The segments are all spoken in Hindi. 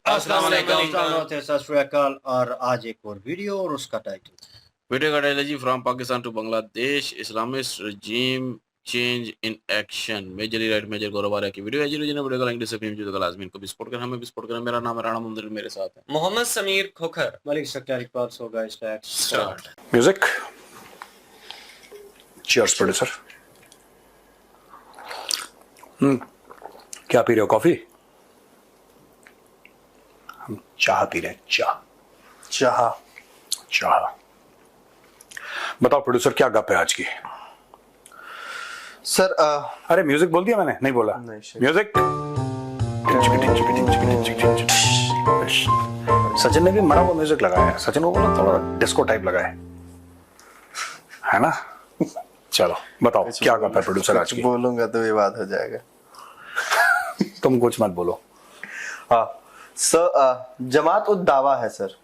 अस्सलाम वालेकुम। सत श्री अकाल। और आज एक और वीडियो और उसका टाइटल वीडियो का टाइटल जी from Pakistan to Bangladesh Islamist regime change in action major right major Gaurav की वीडियो है जी। वीडियो का लिंक डिस्क्रिप्शन में तो लाजमी इनको भी सपोर्ट करें, हमें भी सपोर्ट करें। मेरा नाम है राणा मुंदर, मेरे साथ है मोहम्मद समीर खोखर, मलिक सक्यार Iqbal. So guys let's start. Music. Cheers producer. क्या पी रहे हो? कॉफी? हम चाह पी रहे हैं। चाह। बताओ प्रोड्यूसर, क्या गप है आज की? सर अरे म्यूजिक बोल दिया मैंने? नहीं बोला? म्यूजिक। सचिन ने भी मरा हुआ म्यूजिक लगाया है। सचिन को बोला थोड़ा डिस्को टाइप लगाए, है ना? चलो बताओ क्या गप है प्रोड्यूसर आज की? बोलूंगा तो ये बात हो जाएगा। तुम कुछ मत बोलो। हाँ सर, जमात उद दावा है सर,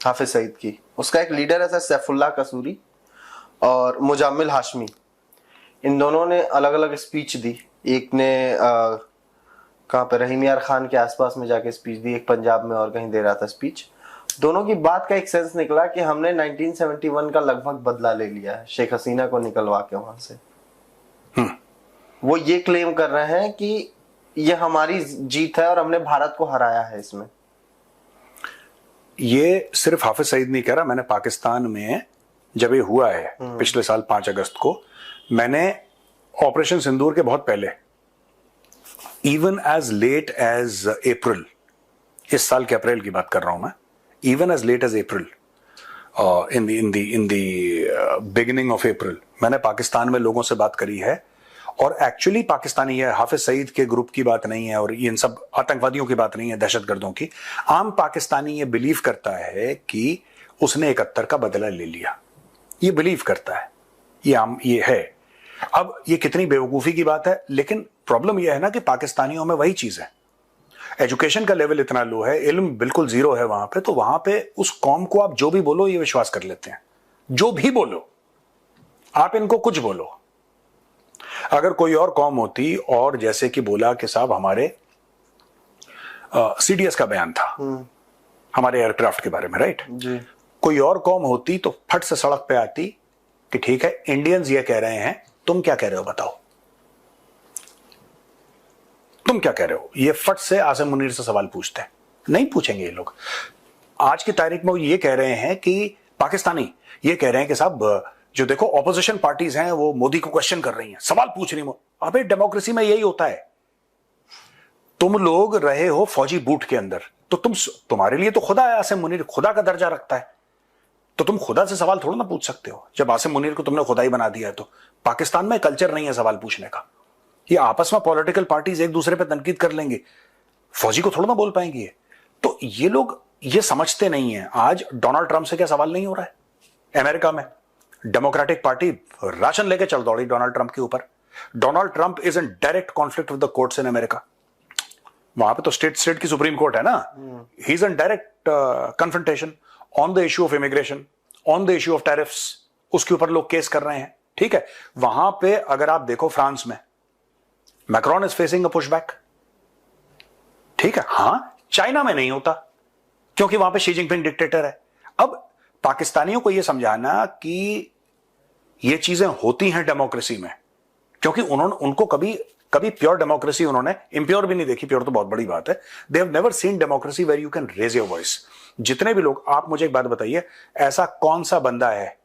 हाफिज सईद की। उसका एक लीडर है सर सैफुल्लाह कसूरी और मुजाम्मिल हाशमी। इन दोनों ने अलग अलग स्पीच दी। एक ने कहाँ पे, रहीम यार खान के आसपास में जाके स्पीच दी, एक पंजाब में और कहीं दे रहा था स्पीच। दोनों की बात का एक सेंस निकला कि हमने 1971 का लगभग बदला ले लिया है शेख हसीना को निकलवा के वहां से। वो ये क्लेम कर रहे हैं कि ये हमारी जीत है और हमने भारत को हराया है इसमें। ये सिर्फ हाफिज सईद नहीं कह रहा। मैंने पाकिस्तान में जब ये हुआ है पिछले साल 5 अगस्त को, मैंने ऑपरेशन सिंदूर के बहुत पहले, इवन एज लेट एज अप्रैल, इस साल के अप्रैल की बात कर रहा हूं मैं, even as late as April, in the beginning of April, मैंने पाकिस्तान में लोगों से बात करी है। और एक्चुअली पाकिस्तानी है, हाफिज सईद के ग्रुप की बात नहीं है और इन सब आतंकवादियों की बात नहीं है, दहशतगर्दों की। आम पाकिस्तानी ये बिलीव करता है कि उसने 71 का बदला ले लिया। ये बिलीव करता है, ये है। अब ये कितनी बेवकूफी की बात है, लेकिन प्रॉब्लम यह है ना कि पाकिस्तानियों में वही चीज है। एजुकेशन का लेवल इतना लो है, इल्म बिल्कुल जीरो है वहां पे, तो वहां पे उस कौम को आप जो भी बोलो ये विश्वास कर लेते हैं। जो भी बोलो आप, इनको कुछ बोलो। अगर कोई और कौम होती, और जैसे कि बोला कि साहब हमारे सीडीएस का बयान था हमारे एयरक्राफ्ट के बारे में, राइट जी। कोई और कौम होती तो फट से सड़क पे आती कि ठीक है इंडियंस ये कह रहे हैं, तुम क्या कह रहे हो बताओ, तुम क्या कह रहे हो। ये फट से आसिम मुनीर से सवाल पूछते हैं। नहीं पूछेंगे ये लोग। आज की तारीख में वो ये कह रहे हैं कि पाकिस्तानी ये कह रहे हैं कि साहब जो देखो ऑपोजिशन पार्टीज हैं वो मोदी को क्वेश्चन कर रही हैं, सवाल पूछ रही हैं। अबे डेमोक्रेसी में यही होता है। तुम लोग रहे हो फौजी बूट के अंदर, तो तुम्हारे लिए तो खुदा है। आसिम मुनीर खुदा का दर्जा रखता है, तो तुम खुदा से सवाल थोड़ा ना पूछ सकते हो। जब आसिम मुनीर को तुमने खुदा ही बना दिया है, तो पाकिस्तान में कल्चर नहीं है सवाल पूछने का। ये आपस में पॉलिटिकल पार्टीज एक दूसरे पर तनकीद कर लेंगे, फौजी को थोड़ा ना बोल पाएंगे ये। तो ये लोग ये समझते नहीं है। आज डोनाल्ड ट्रंप से क्या सवाल नहीं हो रहा है? अमेरिका में डेमोक्रेटिक पार्टी राशन लेके चल दौड़ी डोनाल्ड ट्रंप के ऊपर। Donald Trump is in direct conflict with the courts in America. वहां पे तो स्टेट की सुप्रीम कोर्ट है ना। He is in direct confrontation on the issue of immigration, on the issue of tariffs. उसके ऊपर लोग केस कर रहे हैं, ठीक है। वहां पे अगर आप देखो फ्रांस में Macron is facing a pushback, ठीक है। हां, चाइना में नहीं होता क्योंकि वहां पे शी जिनपिंग डिक्टेटर है। अब पाकिस्तानियों को यह समझाना कि ये चीजें होती हैं डेमोक्रेसी में, क्योंकि उनको कभी प्योर डेमोक्रेसी उन्होंने इम्प्योर भी नहीं देखी। प्योर तो बहुत बड़ी बात है। They have never seen democracy where you can raise your voice. जितने भी लोग, आप मुझे एक बात बताइए, ऐसा कौन सा बंदा है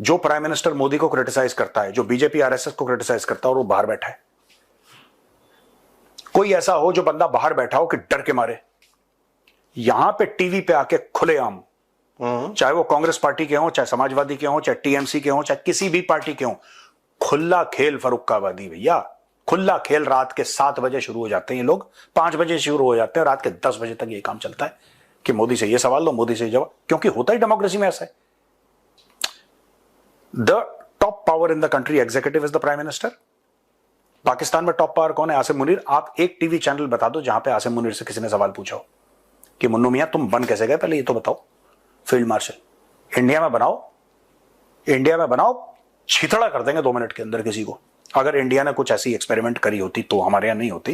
जो प्राइम मिनिस्टर मोदी को क्रिटिसाइज करता है, जो बीजेपी आरएसएस को क्रिटिसाइज करता है और वो बाहर बैठा है? कोई ऐसा हो जो बंदा बाहर बैठा हो कि डर के मारे यहां पे टीवी पे आके खुलेआम, चाहे वो कांग्रेस पार्टी के हों, चाहे समाजवादी के हों, चाहे टीएमसी के हों, चाहे किसी भी पार्टी के हों, खुला खेल फरुक्काबादी भैया। खुला खेल रात के 7 बजे शुरू हो जाते हैं ये लोग, 5 बजे शुरू हो जाते हैं, रात के 10 बजे तक ये काम चलता है कि मोदी से ये सवाल लो, मोदी से जवाब, क्योंकि होता ही डेमोक्रेसी में ऐसा है। The top power in the country executive is the prime minister. Pakistan में टॉप पावर कौन है? आसिम मुनीर। आप एक टीवी चैनल बता दो जहां पे आसिम मुनीर से किसी ने सवाल पूछा हो कि मुन्नू मियां तुम बन कैसे गए, पहले ये तो बताओ। फील्ड मार्शल इंडिया में बनाओ, छितड़ा कर देंगे 2 मिनट के अंदर किसी को। अगर इंडिया ने कुछ ऐसी एक्सपेरिमेंट करी होती तो हमारे यहां नहीं होती,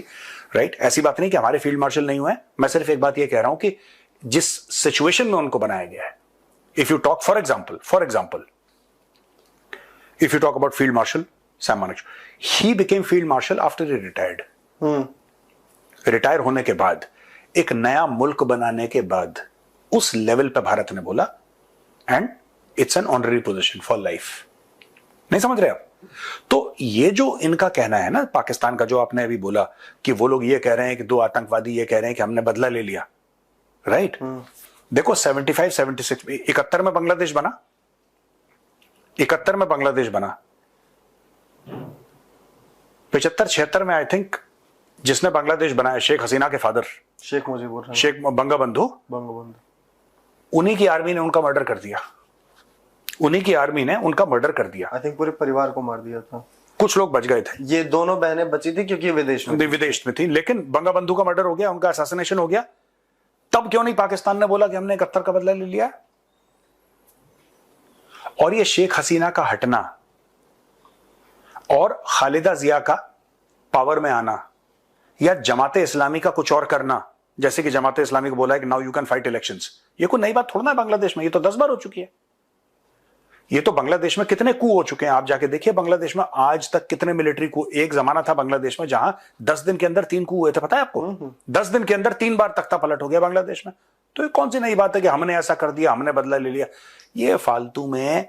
राइट? ऐसी बात नहीं कि हमारे फील्ड मार्शल नहीं हुए, मैं सिर्फ एक बात यह कह रहा हूं कि जिस सिचुएशन में उनको बनाया गया है, if you talk for example if you talk about field marshal Sam Manekshaw, he became field marshal after he retired. Retire होने के बाद, एक नया मुल्क बनाने के बाद, उस लेवल पे भारत ने बोला and it's an honorary position for life. नहीं समझ रहे आप? तो ये जो इनका कहना है ना पाकिस्तान का, जो आपने अभी बोला कि वो लोग ये कह रहे हैं कि 2 आतंकवादी ये कह रहे हैं कि हमने बदला ले लिया, राइट? देखो 75, 76 में, 71 में बांग्लादेश बना, 71 में बांग्लादेश बना, 75, 76 में आई थिंक जिसने बांग्लादेश बनाया शेख हसीना के फादर, शेख मुजीबुर रहमान, शेख बंगबंधु, उन्हीं की आर्मी ने उनका मर्डर कर दिया। उन्हीं की आर्मी ने उनका मर्डर कर दिया। आई थिंक पूरे परिवार को मार दिया था। कुछ लोग बच गए थे। ये दोनों बहनें बची थी क्योंकि विदेश में थी, लेकिन बंगबंधु का मर्डर हो गया, उनका असैसिनेशन हो गया। तब क्यों नहीं पाकिस्तान ने बोला कि हमने 71 का बदला ले लिया? और ये शेख हसीना का हटना और खालिदा जिया का पावर में आना, या जमाते इस्लामी का कुछ और करना, जैसे कि जमाते इस्लामी को बोला है कि now you can fight elections, ये कोई नई बात थोड़ा ना है बांग्लादेश में, ये तो 10 बार हो चुकी है। ये तो बांग्लादेश में कितने कू हो चुके हैं, आप जाके देखिए बांग्लादेश में आज तक कितने मिलिट्री कू। एक जमाना था बांग्लादेश में जहां 10 दिन के अंदर 3 कू हुए थे, पता है आपको? 10 दिन के अंदर 3 बार तख्ता पलट हो गया बांग्लादेश में। तो ये कौन सी नई बात है कि हमने ऐसा कर दिया, हमने बदला ले लिया? ये फालतू में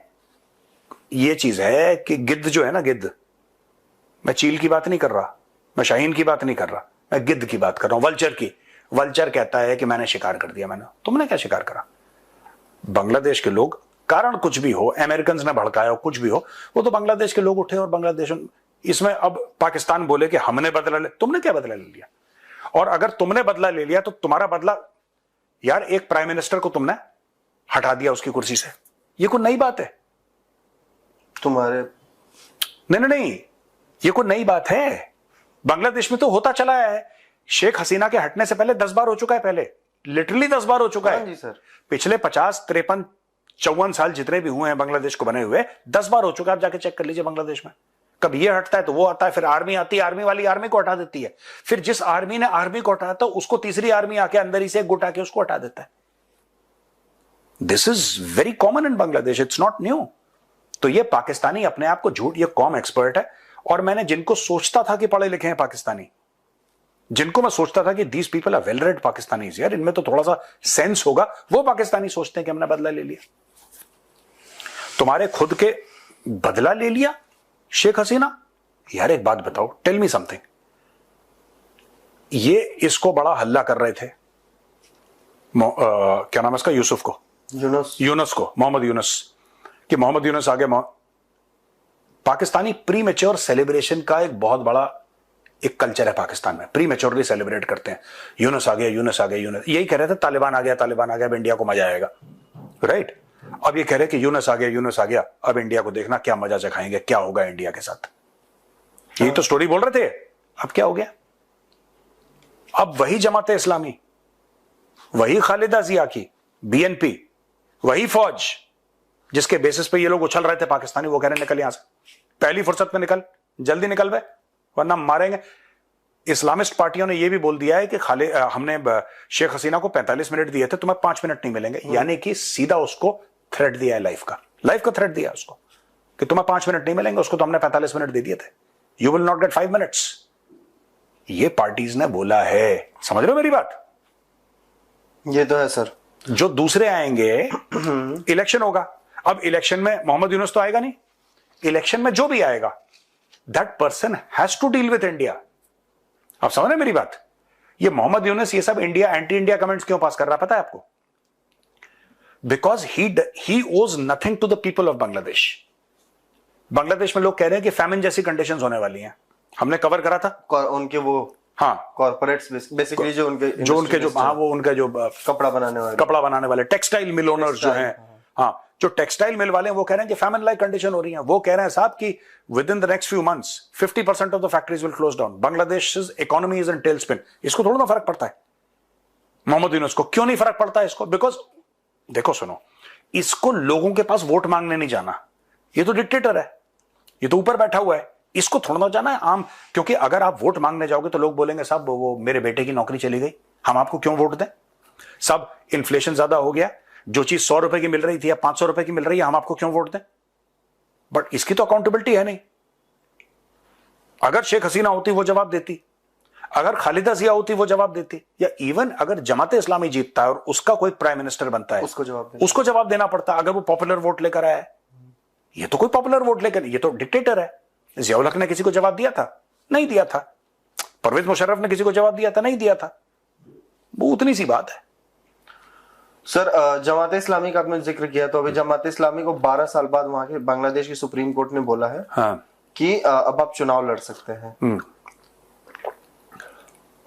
ये चीज है कि गिद्ध जो है ना, गिद्ध, मैं चील की बात नहीं कर रहा, मैं शाहीन की बात नहीं कर रहा, मैं गिद्ध की बात कर रहा हूं, वल्चर की। वल्चर कहता है कि मैंने शिकार कर दिया। मैंने, तुमने क्या शिकार करा? बांग्लादेश के लोग, कारण कुछ भी हो, अमेरिकन ने भड़काया हो, कुछ भी हो, वो तो बांग्लादेश के लोग उठे और बांग्लादेश, इसमें अब पाकिस्तान बोले कि हमने बदला ले, तुमने क्या बदला ले लिया? और अगर तुमने बदला ले लिया तो तुम्हारा बदला, यार एक प्राइम मिनिस्टर को तुमने हटा दिया उसकी कुर्सी से, ये कोई नई बात है? तुम्हारे नहीं, ये कोई नई बात है? बांग्लादेश में तो होता चला है। शेख हसीना के हटने से पहले 10 बार हो चुका है, पहले लिटरली 10 बार हो चुका है जी सर। पिछले 50, 53, 54 साल जितने भी हुए हैं बांग्लादेश को बने हुए, 10 बार हो चुका है। आप जाके चेक कर लीजिए बांग्लादेश में। कब ये हटता है तो वो आता है, फिर आर्मी आती है, आर्मी वाली आर्मी को हटा देती है, फिर जिस आर्मी ने आर्मी को हटाया था उसको तीसरी आर्मी आके अंदर ही से एक गुट आके उसको हटा देता है। This is very common in Bangladesh, it's not new. तो ये पाकिस्तानी अपने आप को झूठ, ये कॉम एक्सपर्ट है। और मैंने जिनको सोचता था कि पढ़े लिखे हैं पाकिस्तानी, जिनको मैं सोचता था कि these people are well read Pakistanis, यार इनमें तो थोड़ा सा सेंस होगा, वो पाकिस्तानी सोचते हैं कि हमने बदला ले लिया। तुम्हारे खुद के बदला ले लिया शेख हसीना? यार एक बात बताओ, टेल मी समथिंग। ये इसको बड़ा हल्ला कर रहे थे, क्या नाम है इसका, यूसुफ को, यूनुस को, मोहम्मद यूनुस, कि मोहम्मद यूनुस आगे। पाकिस्तानी प्रीमेच्योर सेलिब्रेशन का एक बहुत बड़ा एक कल्चर है पाकिस्तान में, प्रीमेच्योरली सेलिब्रेट करते हैं। यूनुस आ गया, यूनुस आ गया, यूनुस, यही कह रहे थे तालिबान आ गया, तालिबान आ गया, अब इंडिया को मजा आएगा, राइट? अब ये कह रहे कि यूनुस आ गया, यूनुस आ गया, अब इंडिया को देखना क्या मजा चखाएंगे, क्या होगा इंडिया के साथ। यही तो स्टोरी बोल रहे थे। अब क्या हो गया? अब वही जमाते इस्लामी, वही खालिदा जिया की बीएनपी, वही फौज जिसके बेसिस पे ये लोग उछल रहे थे पाकिस्तानी, वो कह रहे निकल यहां से, पहली फुर्सत में निकल, जल्दी निकल बे वरना मारेंगे। इस्लामिस्ट पार्टियों ने यह भी बोल दिया है कि हमने शेख हसीना को 45 मिनट दिए थे, तुम्हें 5 मिनट नहीं मिलेंगे। यानी कि सीधा उसको थ्रेट दिया है, लाइफ का थ्रेट दिया उसको कि तुम्हें 5 मिनट नहीं मिलेंगे, उसको तो हमने 45 मिनट दे दिए थे, you will not gate 5 minutes. ये पार्टीज ने बोला है, समझ रहे हो मेरी बात? ये तो है सर। जो दूसरे आएंगे, इलेक्शन होगा, अब इलेक्शन में मोहम्मद यूनुस तो आएगा नहीं, इलेक्शन में जो भी आएगा that person has to deal with India. आप समझ रहे मेरी बात? ये मोहम्मद यूनुस ये सब इंडिया, एंटी इंडिया कमेंट्स क्यों पास कर रहा है पता है आपको? Because he owes nothing to the people of Bangladesh. Bangladesh में लोग कह रहे हैं कि फैमिन जैसी कंडीशंस होने वाली हैं, हमने कवर करा था उनके वो, हाँ, कॉर्पोरेट्स बेसिकली जो उनके हाँ, वो उनका जो कपड़ा बनाने वाले टेक्सटाइल मिल ओनर्स जो हैं, हाँ, जो टेक्सटाइल मिल वाले हैं, वो कह रहे हैं कि फैमिन लाइक कंडीशन हो रही है। वो कह रहे हैं साहब कि within the next few months 50% of the factories will close down, Bangladesh economy is in tailspin. इसको थोड़ा ना फर्क पड़ता है मोहम्मद यूनुस को, क्यों नहीं फर्क पड़ता है इसको? बिकॉज देखो सुनो, इसको लोगों के पास वोट मांगने नहीं जाना, ये तो डिक्टेटर है, ये तो ऊपर बैठा हुआ है, इसको थोड़ा ना जाना है आम, क्योंकि अगर आप वोट मांगने जाओगे तो लोग बोलेंगे साहब वो मेरे बेटे की नौकरी चली गई, हम आपको क्यों वोट दें, सब इन्फ्लेशन ज्यादा हो गया, जो चीज 100 रुपए की मिल रही थी या 500 रुपए की मिल रही है, हम आपको क्यों वोट दें। बट इसकी तो अकाउंटेबिलिटी है नहीं। अगर शेख हसीना होती वो जवाब देती, अगर खालिदा जिया होती वो जवाब देती, या इवन अगर जमाते इस्लामी जीतता है और उसका कोई प्राइम मिनिस्टर बनता है उसको जवाब देना पड़ता अगर वो पॉपुलर वोट लेकर आया है। ये तो कोई पॉपुलर वोट लेकर, ये तो डिक्टेटर है। जियाउल हक ने किसी को जवाब दिया था? नहीं दिया था। परवेज मुशर्रफ ने किसी को जवाब दिया था? नहीं दिया था। वो उतनी सी बात है। सर जमात इस्लामी का आपने जिक्र किया, तो अभी जमात इस्लामी को 12 साल बाद वहां के बांग्लादेश की सुप्रीम कोर्ट ने बोला है हाँ। कि अब आप चुनाव लड़ सकते हैं।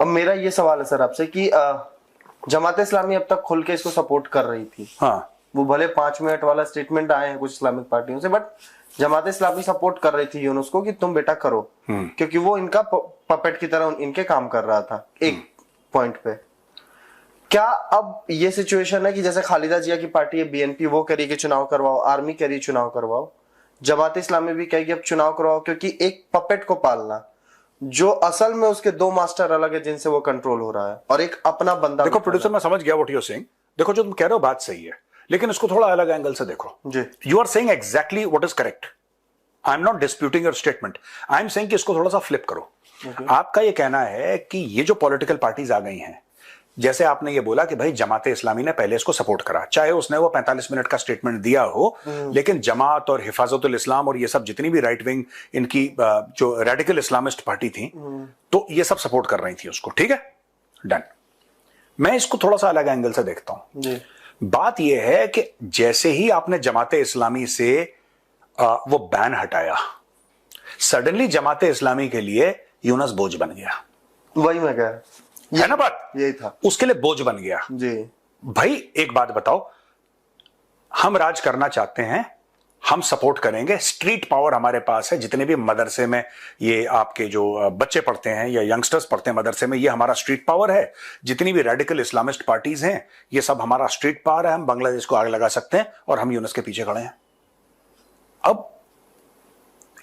अब मेरा ये सवाल है सर आपसे कि जमात इस्लामी अब तक खुल के इसको सपोर्ट कर रही थी। हाँ। वो भले 5 मिनट वाला स्टेटमेंट आए हैं कुछ इस्लामिक पार्टियों से, बट जमात इस्लामी सपोर्ट कर रही थी यूनुस को कि तुम बेटा करो, क्योंकि वो इनका पपेट की तरह इनके काम कर रहा था एक पॉइंट पे। क्या अब ये सिचुएशन है कि जैसे खालिदा जिया की पार्टी है बीएनपी, वो करी कि चुनाव करवाओ, आर्मी करी चुनाव करवाओ, जमात इस्लामी भी कहेगी अब चुनाव करवाओ, क्योंकि एक पपेट को पालना जो असल में उसके 2 मास्टर अलग है जिनसे वो कंट्रोल हो रहा है, और एक अपना बंदा। देखो प्रोड्यूसर, मैं समझ गया व्हाट यू आर सेइंग। देखो जो तुम कह रहे हो बात सही है, लेकिन इसको थोड़ा अलग एंगल से देखो जी। You are saying exactly what is correct. I am not disputing your statement, I am saying कि इसको थोड़ा सा फ्लिप करो। आपका ये कहना है कि ये जो पॉलिटिकल पार्टीज आ गई हैं, जैसे आपने ये बोला कि भाई जमाते इस्लामी ने पहले इसको सपोर्ट करा, चाहे उसने वो 45 मिनट का स्टेटमेंट दिया हो, लेकिन जमात और हिफाजतुल इस्लाम और ये सब जितनी भी राइट विंग इनकी जो रेडिकल इस्लामिस्ट पार्टी थी, तो ये सब सपोर्ट कर रही थी उसको। ठीक है, डन। मैं इसको थोड़ा सा अलग एंगल से देखता हूं। बात यह है कि जैसे ही आपने जमाते इस्लामी से वो बैन हटाया, सडनली जमाते इस्लामी के लिए यूनुस बोझ बन गया। वही मैं कह, है ना बात, यही था, उसके लिए बोझ बन गया जी। भाई एक बात बताओ, हम राज करना चाहते हैं, हम सपोर्ट करेंगे, स्ट्रीट पावर हमारे पास है, जितने भी मदरसे में ये आपके जो बच्चे पढ़ते हैं या यंगस्टर्स पढ़ते हैं मदरसे में, ये हमारा स्ट्रीट पावर है। जितनी भी रेडिकल इस्लामिस्ट पार्टीज हैं, ये सब हमारा स्ट्रीट पावर है। हम बांग्लादेश को आग लगा सकते हैं और हम यूनुस के पीछे खड़े हैं। अब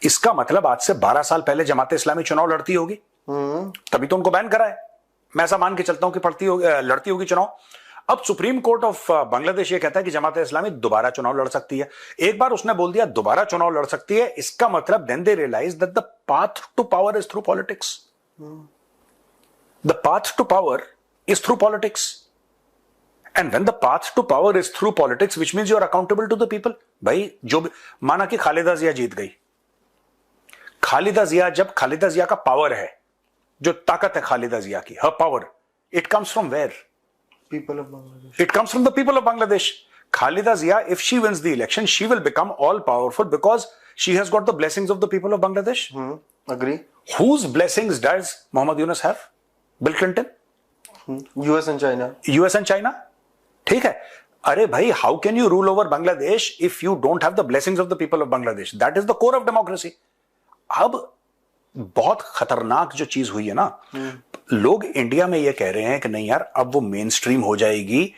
इसका मतलब आज से 12 साल पहले जमाते इस्लामी चुनाव लड़ती होगी, तभी तो उनको बैन करा है। मैं ऐसा मान के चलता हूं कि लड़ती होगी चुनाव। अब सुप्रीम कोर्ट ऑफ बांग्लादेश ये कहता है कि जमात इस्लामी दोबारा चुनाव लड़ सकती है। एक बार उसने बोल दिया दोबारा चुनाव लड़ सकती है, इसका मतलब then they realize that the path to power is through politics. The path to power is through politics, and when the path to power is through politics which means you are accountable to the people. भाई जो भी, माना कि खालिदा जिया जीत गई, खालिदा जिया, जब खालिदा जिया का पावर है, जो ताकत है खालिदा जिया की, her power, it comes from where? People of Bangladesh. It comes from the people of Bangladesh. Khalida Zia, if she wins the election, she will become all powerful because she has got the blessings of the people of Bangladesh. Agree. Whose blessings does Mohammad Yunus have? Bill Clinton? US and China. US and China? ठीक है। अरे भाई, how can you rule over Bangladesh if you don't have the blessings of the people of Bangladesh? That is the core of democracy. अब बहुत खतरनाक जो चीज हुई है ना, लोग इंडिया में ये कह रहे हैं कि नहीं यार, अब वो मेन स्ट्रीम हो जाएगी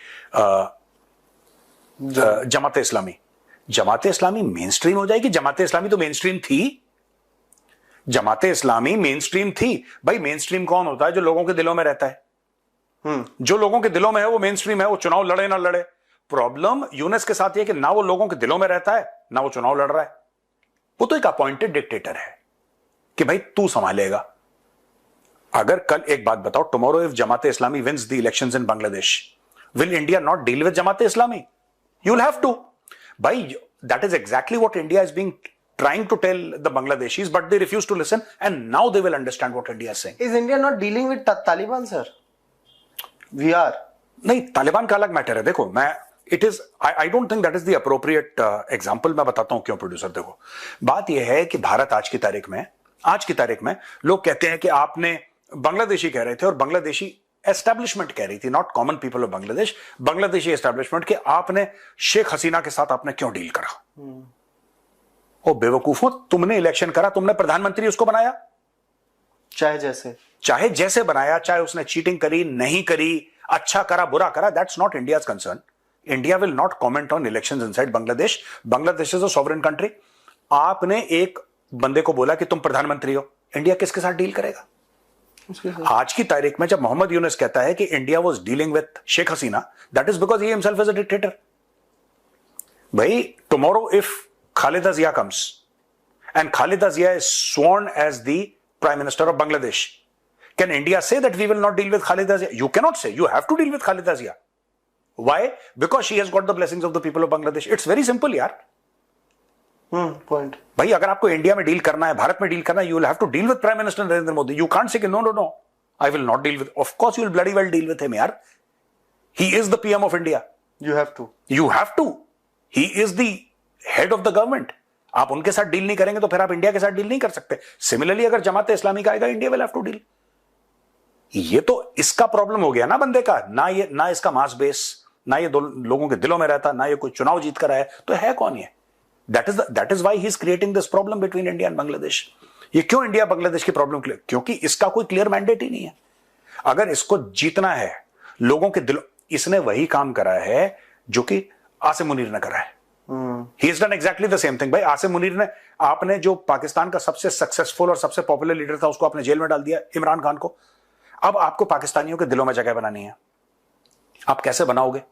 जमाते इस्लामी। जमाते इस्लामी मेन स्ट्रीम हो जाएगी? जमाते इस्लामी तो मेन स्ट्रीम थी। जमाते इस्लामी मेन स्ट्रीम थी। भाई मेन स्ट्रीम कौन होता है? जो लोगों के दिलों में रहता है। जो लोगों के दिलों में है वो मेन स्ट्रीम है, वो चुनाव लड़े ना लड़े। प्रॉब्लम यूनुस के साथ ये कि ना वो लोगों के दिलों में रहता है, ना वो चुनाव लड़ रहा है। वो तो एक अपॉइंटेड डिक्टेटर है कि भाई तू संभालेगा। अगर कल, एक बात बताओ, tomorrow if Jamaat-e Islami wins the elections in Bangladesh, will India not deal with Jamaat-e Islami? You will have to. भाई that is exactly what India is being trying to tell the Bangladeshis, but they refuse to listen, and now they will understand what India is saying. Is India not dealing with Taliban, sir? We are. नहीं, तालिबान का अलग मैटर है। देखो, मैं I don't think that is the appropriate example। मैं बताता हूं क्यों प्रोड्यूसर। देखो, बात यह है कि भारत आज की तारीख में लोग कहते हैं कि आपने, बांग्लादेशी कह रहे थे और बांग्लादेशी एस्टैब्लिशमेंट कह रही थी, not common people of Bangladesh, Bangladeshi establishment, कि आपने शेख हसीना के साथ आपने क्यों डील करा? ओ बेवकूफों, तुमने इलेक्शन करा, तुमने प्रधानमंत्री उसको बनाया, चाहे जैसे बनाया, चाहे उसने चीटिंग करी नहीं करी, अच्छा करा बुरा करा, that's not India's concern. India will not comment on elections inside Bangladesh. Bangladesh is a sovereign country. आपने एक बंदे को बोला कि तुम प्रधानमंत्री हो, इंडिया किसके साथ डील करेगा? आज की तारीख में जब मोहम्मद यूनुस कहता है कि India was dealing with Sheikh Hasina, that is because he himself is a dictator. भाई, tomorrow if Khaleda Zia comes and Khaleda Zia is sworn as the prime minister of Bangladesh, can India say that we will not deal with Khalida Zia? You cannot say. You have to deal with Khalida Zia. Why? Because she has got the blessings of the people of Bangladesh. It's very simple, यार. पॉइंट. भाई, अगर आपको इंडिया में डील करना है, भारत में डील करना है, you will have to deal with Prime Minister Narendra Modi. You can't say कि no, I will not deal with. Of course, you will bloody well deal with him, यार. He is the PM of India. You have to. You have to. He is the head of the government. आप उनके साथ डील नहीं करेंगे तो फिर आप इंडिया के साथ डील नहीं कर सकते. सिमिलरली अगर जमात इस्लामी का आएगा, India will have to deal. ये तो इसका प्रॉब्लम हो गया ना बंदे का. ना इसका मास बेस, ना ये दो लोगों के दिलों में रहता, ना ये कोई चुनाव जीत कर आया, तो है कौन ये? That is why he is creating this problem between India and Bangladesh. ये क्यों इंडिया बांग्लादेश की प्रॉब्लम क्लियर? क्योंकि इसका कोई क्लियर मैंडेट ही नहीं है. अगर इसको जीतना है लोगों के दिलों, इसने वही काम करा है जो कि आसिम मुनीर ने करा है. He has done exactly the same thing. भाई, आसिम मुनीर ने, आपने जो पाकिस्तान का सबसे सक्सेसफुल और सबसे पॉपुलर लीडर था, उसको आपने जेल में डाल दिया, इमरान खान को. अब आपको पाकिस्तानियों के दिलों में जगह बनानी है. आप कैसे बनाओगे?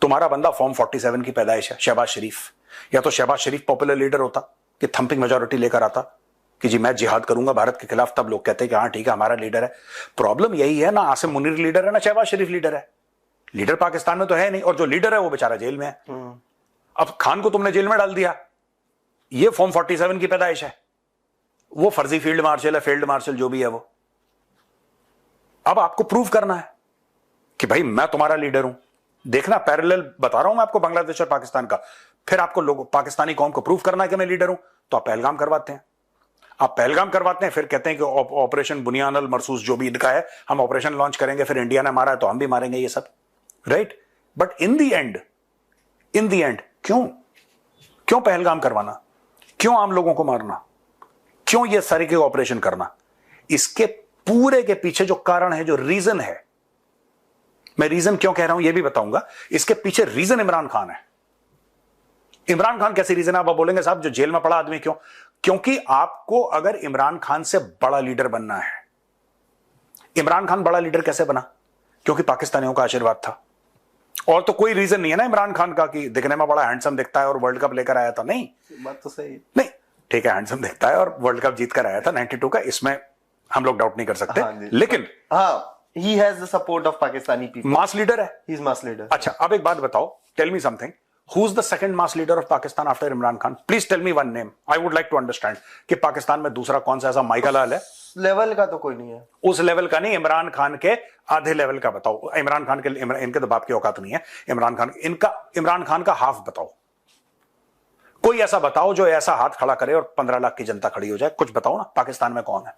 तुम्हारा बंदा फॉर्म 47 की पैदाइश है, शहबाज शरीफ. या तो शहबाज शरीफ पॉपुलर लीडर होता कि थंपिंग मेजोरिटी लेकर आता कि जी मैं जिहाद करूंगा भारत के खिलाफ, तब लोग कहते हैं कि हाँ ठीक है हमारा लीडर है. प्रॉब्लम यही है ना, आसिम मुनीर लीडर है ना शहबाज शरीफ लीडर है. लीडर पाकिस्तान में तो है नहीं, और जो लीडर है वो बेचारा जेल में है. अब खान को तुमने जेल में डाल दिया, ये फॉर्म 47 की पैदाइश है. वो फर्जी फील्ड मार्शल है, फील्ड मार्शल जो भी है वो. अब आपको प्रूव करना है कि भाई मैं तुम्हारा लीडर हूं. देखना, पैरेलल बता रहा हूं मैं आपको बांग्लादेश और पाकिस्तान का. फिर आपको लोगों, पाकिस्तानी कौम को प्रूव करना है कि मैं लीडर हूं, तो आप पहलगाम करवाते हैं. आप पहलगाम करवाते हैं, फिर कहते हैं कि ऑपरेशन बुनियान अल मरसूस जो भी इनका है, हम ऑपरेशन लॉन्च करेंगे, फिर इंडिया ने मारा है तो हम भी मारेंगे, ये सब. Right? But in the and क्यों पहलगाम करवाना? क्यों आम लोगों को मारना? क्यों ये सारे के ऑपरेशन करना? इसके पूरे के पीछे जो कारण है, जो रीजन है, मैं रीजन क्यों कह रहा हूं ये भी बताऊंगा. इसके पीछे रीजन इमरान खान है. इमरान खान कैसे रीजन है? आप बोलेंगे साहब जो जेल में पड़ा आदमी क्यों? क्योंकि आपको अगर इमरान खान से बड़ा लीडर बनना है. इमरान खान बड़ा लीडर कैसे बना? क्योंकि पाकिस्तानियों का आशीर्वाद था. और तो कोई रीजन नहीं है ना इमरान खान का कि दिखने में बड़ा हैंडसम दिखता है और वर्ल्ड कप लेकर आया था. नहीं, बात तो सही है. नहीं, ठीक है, हैंडसम दिखता है और वर्ल्ड कप जीत कर आया था 92 का, इसमें हम लोग डाउट नहीं कर सकते. लेकिन he has the support of Pakistani people. Mass leader है. He is mass leader. अच्छा, अब एक बात बताओ, tell me something. Who is the second mass leader of Pakistan after Imran Khan? Please tell me one name. I would like to understand कि पाकिस्तान में दूसरा कौन सा ऐसा माइकल लाल है? लेवल का तो कोई नहीं है. उस लेवल का नहीं, इमरान खान के आधे लेवल का बताओ. इमरान खान के, इनके तो बाप की औकात नहीं है. इमरान खान का हाफ बताओ. कोई ऐसा बताओ जो ऐसा हाथ खड़ा करे और 15 लाख की जनता खड़ी हो जाए. कुछ बताओ ना, पाकिस्तान में कौन है?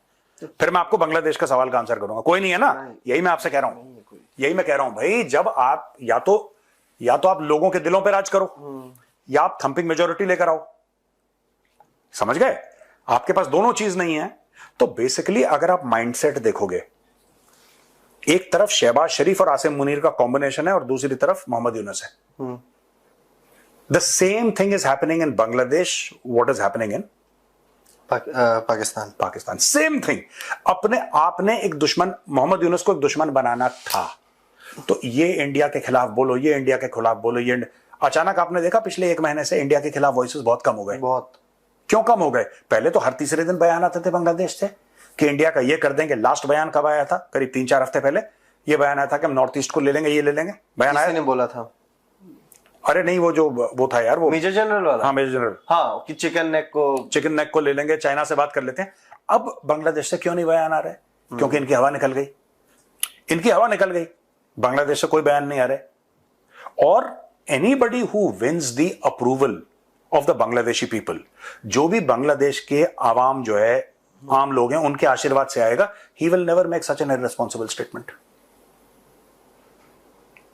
फिर मैं आपको बांग्लादेश का सवाल का आंसर करूंगा. कोई नहीं है ना. यही मैं आपसे कह रहा हूं, यही मैं कह रहा हूं भाई. जब आप या तो आप लोगों के दिलों पे राज करो, या आप थंपिंग मेजोरिटी लेकर आओ. समझ गए? आपके पास दोनों चीज नहीं है. तो बेसिकली अगर आप माइंडसेट देखोगे, एक तरफ शहबाज शरीफ और आसिम मुनीर का कॉम्बिनेशन है और दूसरी तरफ मोहम्मद यूनुस है. The same thing is happening in Bangladesh what is happening in Pakistan. Same thing. आपने एक दुश्मन, मोहम्मद यूनुस को एक दुश्मन बनाना था, तो ये इंडिया के खिलाफ बोलो, ये इंडिया के खिलाफ बोलो, ये अचानक आपने देखा पिछले 1 महीने से इंडिया के खिलाफ वॉइसेस बहुत कम हो गए. बहुत. क्यों कम हो गए? पहले तो हर तीसरे दिन बयान आते थे बांग्लादेश से कि इंडिया का ये कर देंगे. लास्ट बयान कब आया था? करीब 3-4 हफ्ते पहले ये बयान आया था कि हम नॉर्थ ईस्ट को ले लेंगे, ये ले लेंगे. बयान आया, किसने बोला था? अरे नहीं, वो था यार, वो मेजर जनरल वाला. हाँ, मेजर जनरल. हाँ, कि चिकन नेक को ले लेंगे, चाइना से बात कर लेते हैं. अब बांग्लादेश से क्यों नहीं बयान आ रहे? क्योंकि इनकी हवा निकल गई. बांग्लादेश से कोई बयान नहीं आ रहे. और anybody who wins the approval of the Bangladeshi people, जो भी बांग्लादेश के आवाम जो है, आम लोग हैं, उनके आशीर्वाद से आएगा, he will never make such an irresponsible statement.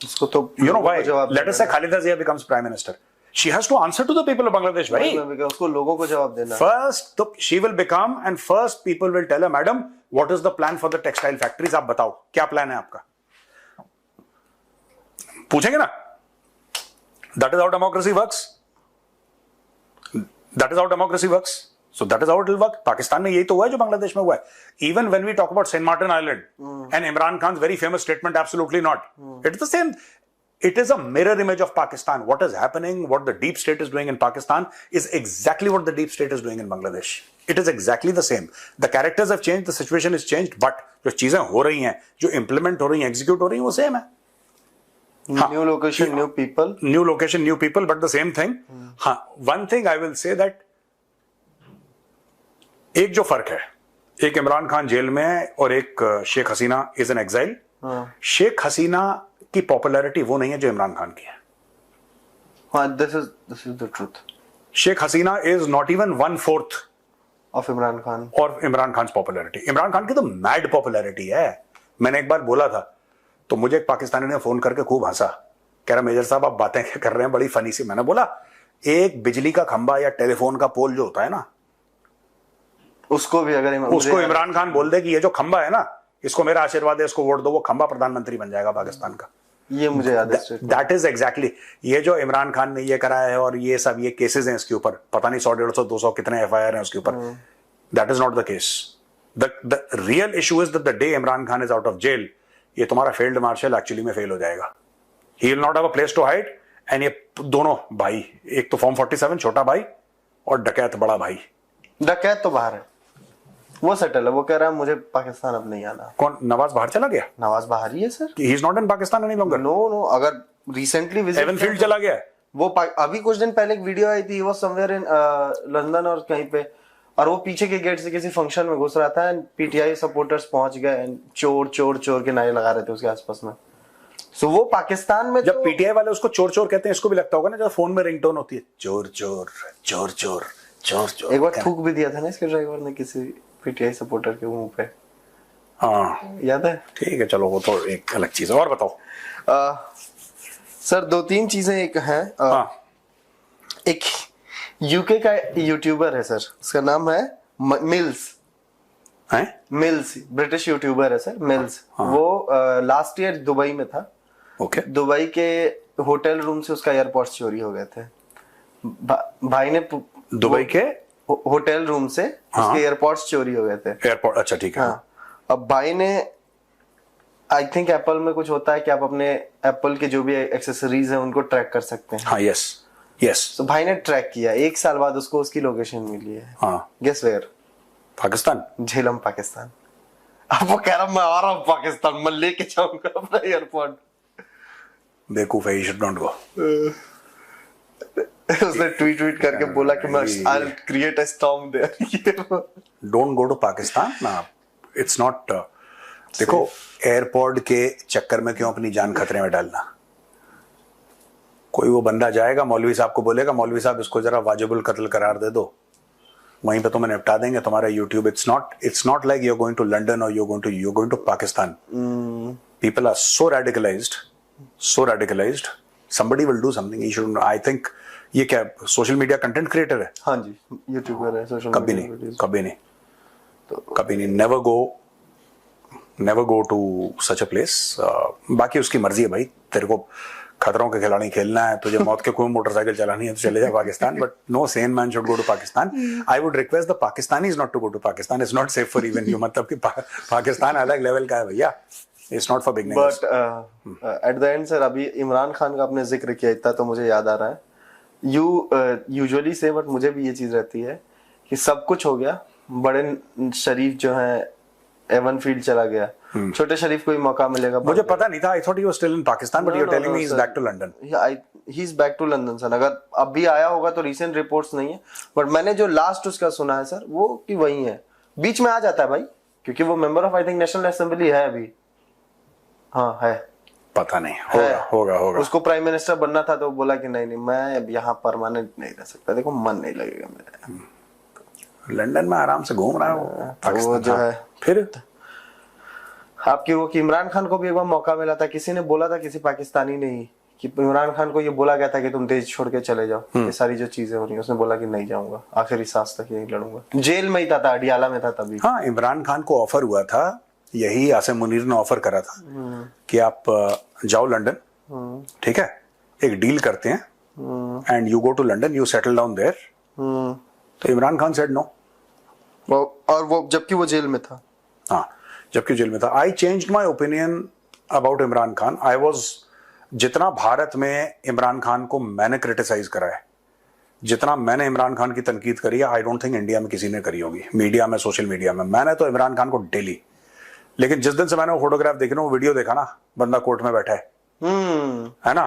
उसको तो you know why? Let us say Khalida Zia becomes prime minister. She has to answer to the people of Bangladesh, right? उसको लोगों को जवाब देना. First, she will become, and first people will tell her, madam, what is the plan for the textile factories? आप बताओ, क्या प्लान है आपका? पूछेंगे ना? That is how democracy works. So that is how it will work. Pakistan में यही तो हुआ है जो बांग्लादेश में हुआ है. Even when we talk about Saint Martin Island and Imran Khan's very famous statement, absolutely not. It's the same. It is a mirror image of Pakistan. What is happening, what the deep state is doing in Pakistan is exactly what the deep state is doing in Bangladesh. It is exactly the same. The characters have changed, the situation is changed, but जो चीजें हो रही हैं, जो implement हो रही हैं, execute हो रही हैं, वो same है. New location, new people. New location, new people, but the same thing. हाँ, one thing I will say that एक जो फर्क है, एक इमरान खान जेल में है और एक Sheikh Hasina is an exile. Sheikh Hasina की पॉपुलैरिटी वो नहीं है जो इमरान खान की है. हाँ, this is the truth. Sheikh Hasina is not even 1/4 of Imran Khan. और इमरान खान पॉपुलैरिटी. इमरान खान की तो मैड पॉपुलैरिटी है. मैंने एक बार बोला था तो मुझे एक पाकिस्तानी ने फोन करके खूब हंसा, कह रहा मेजर साहब आप बातें क्या कर रहे हैं, बड़ी फनी सी. मैंने बोला एक बिजली का खंबा या टेलीफोन का पोल जो होता है ना, उसको भी अगर उसको इमरान खान बोल दे कि ये जो खंबा है ना, इसको मेरा आशीर्वाद है, इसको वोट दो, वो खंबा प्रधानमंत्री बन जाएगा पाकिस्तान का. ये मुझे याद है. That is exactly. ये जो इमरान खान ने ये कराया है और ये सब ये केसेस हैं इसके ऊपर, पता नहीं 100, 150, 200 कितने FIR हैं उसके ऊपर. That is not the case. The real issue is that the day Imran Khan is out of jail, ये तुम्हारा फील्ड मार्शल एक्चुअली में फेल हो जाएगा. He will not have a place to hide. And ये दोनों भाई, एक तो फॉर्म 47 छोटा भाई और डकैत बड़ा भाई. डकैत तो बाहर है, वो सेटल है. वो कह रहा है मुझे पाकिस्तान अब नहीं आना. कौन? नवाज बाहर चला गया? नवाज बाहर ही है sir. He is not in Pakistan any longer. No, अगर रिसेंटली एवन फील्ड चला गया. वो अभी कुछ दिन पहले एक वीडियो आई थी, वो समवेयर इन लंदन और कहीं पे, और वो पीछे के गेट से किसी फंक्शन में घुस रहा था एंड PTI सपोर्टर्स पहुंच गए एंड चोर चोर चोर के नारे लगा रहे थे उसके आसपास में. सो वो पाकिस्तान में जब तो PTI वाले उसको चोर चोर कहते हैं, इसको भी लगता होगा ना जब फोन में रिंगटोन होती है, चोर चोर चोर चोर चोर चोर. एक बार थूक भी दिया था ना इसके ड्राइवर ने किसी PTI सपोर्टर के मुंह पे. हाँ याद है. ठीक है, चलो वो तो एक अलग चीज है. और बताओ सर. 2-3 चीजें एक हैं. एक UK का यूट्यूबर है सर, उसका नाम है मिल्स. मिल्स ब्रिटिश यूट्यूबर है सर, मिल्स. वो लास्ट ईयर दुबई में था. ओके. दुबई के होटल रूम से उसका एयरपोर्ट्स चोरी हो गए थे. भाई ने दुबई के होटल रूम से उसके एयरपोर्ट्स चोरी हो गए थे. एयरपोर्ट, अच्छा ठीक है. हाँ. अब भाई ने, आई थिंक एप्पल में कुछ होता है कि आप अपने एप्पल के जो भी एक्सेसरीज हैं उनको ट्रैक कर सकते हैं. हाँ, यस यस. तो भाई ने ट्रैक किया. 1 साल बाद उसको उसकी लोकेशन मिली है. हाँ. Guess where? पाकिस्तान. झेलम, पाकिस्तान. अब वो कह रहा मैं आ रहा हूँ पाकिस्तान, मैं लेके जाऊंगा अपना एयरपोर्ट. बेवकूफ है, ही शुड नॉट गो. उसने ट्वीट करके बोला कि मैं I will create a storm there. Don't go to Pakistan ना. It's not. देखो, एयरपोर्ट के चक्कर में क्यों अपनी जान खतरे में डालना. कोई वो बंदा जाएगा, मौलवी साहब को बोलेगा मौलवी साहब इसको जरा वाजिबुल कत्ल करार दे दो, वहीं पे तुम्हें निपटा देंगे तुम्हारा YouTube. It's not like you are going to London और you are going to Pakistan. People are so radicalized. Somebody will do something. He should. I think ये क्या सोशल मीडिया कंटेंट क्रिएटर है? हाँ जी, यूट्यूबर है. सोशल कभी नहीं. Never go to such a place. बाकी उसकी मर्जी है भाई. तेरे को खतरों के खिलाड़ी खेलना है, तुझे मौत के कुएं मोटरसाइकिल चलानी है तो चले जा Pakistan. But no sane man should go to Pakistan. I would request the Pakistanis not to go to Pakistan. It's not safe for even you. मतलब कि पाकिस्तान अलग लेवल का है भैया. It's not for beginners. But at the end sir, अभी इमरान खान का आपने जिक्र किया इतना तो मुझे याद आ रहा है. यू यूजुअली से, बट मुझे भी ये चीज रहती है कि सब कुछ हो गया, बड़े शरीफ जो है एवन फील्ड चला गया, छोटे शरीफ को ही मौका मिलेगा. मुझे पता नहीं था. I thought he was still in Pakistan, but you are telling me he is back to London. He is back to London sir. अगर अब भी आया होगा तो रीसेंट रिपोर्ट्स नहीं है, बट मैंने जो लास्ट उसका सुना है सर, वो कि वही है. बीच में आ जाता है भाई, क्योंकि वो member of I think national assembly है अभी. हाँ है. पता नहीं. होगा. उसको प्राइम मिनिस्टर बनना था तो बोला कि नहीं मैं अब यहाँ परमानेंट नहीं रह सकता. देखो मन नहीं लगेगा मेरा. लंदन में आराम से घूम रहा हूँ. वो जो है फिर आपकी वो कि इमरान खान को भी एक बार मौका मिला था. किसी ने बोला था, किसी पाकिस्तानी ने ही, कि इमरान खान को ये बोला गया था कि तुम देश छोड़ के चले जाओ. ये सारी जो चीजें हो रही है, उसने बोला कि नहीं जाऊंगा, आखिरी सांस तक यही लड़ूंगा. जेल में ही था, अडियाला में था तभी. हाँ, इमरान खान को ऑफर हुआ था, यही आसिम मुनीर ने ऑफर करा था कि आप जाओ लंदन, ठीक है, एक डील करते हैं and you go to London, you settle down there. तो इमरान खान सेड नो. वो जबकि वो जेल में था। हाँ, जबकि जेल में था। आई changed my opinion about Imran Khan. I was, जितना भारत में इमरान खान को मैंने क्रिटिसाइज करा है, जितना मैंने इमरान खान की तनकीद करी है, आई डोंट थिंक इंडिया में किसी ने करी होगी, मीडिया में, सोशल मीडिया में। मैंने तो इमरान खान को डेली, लेकिन जिस दिन से मैंने वो फोटोग्राफ देखी ना, वो वीडियो देखा ना, बंदा कोर्ट में बैठा है ना,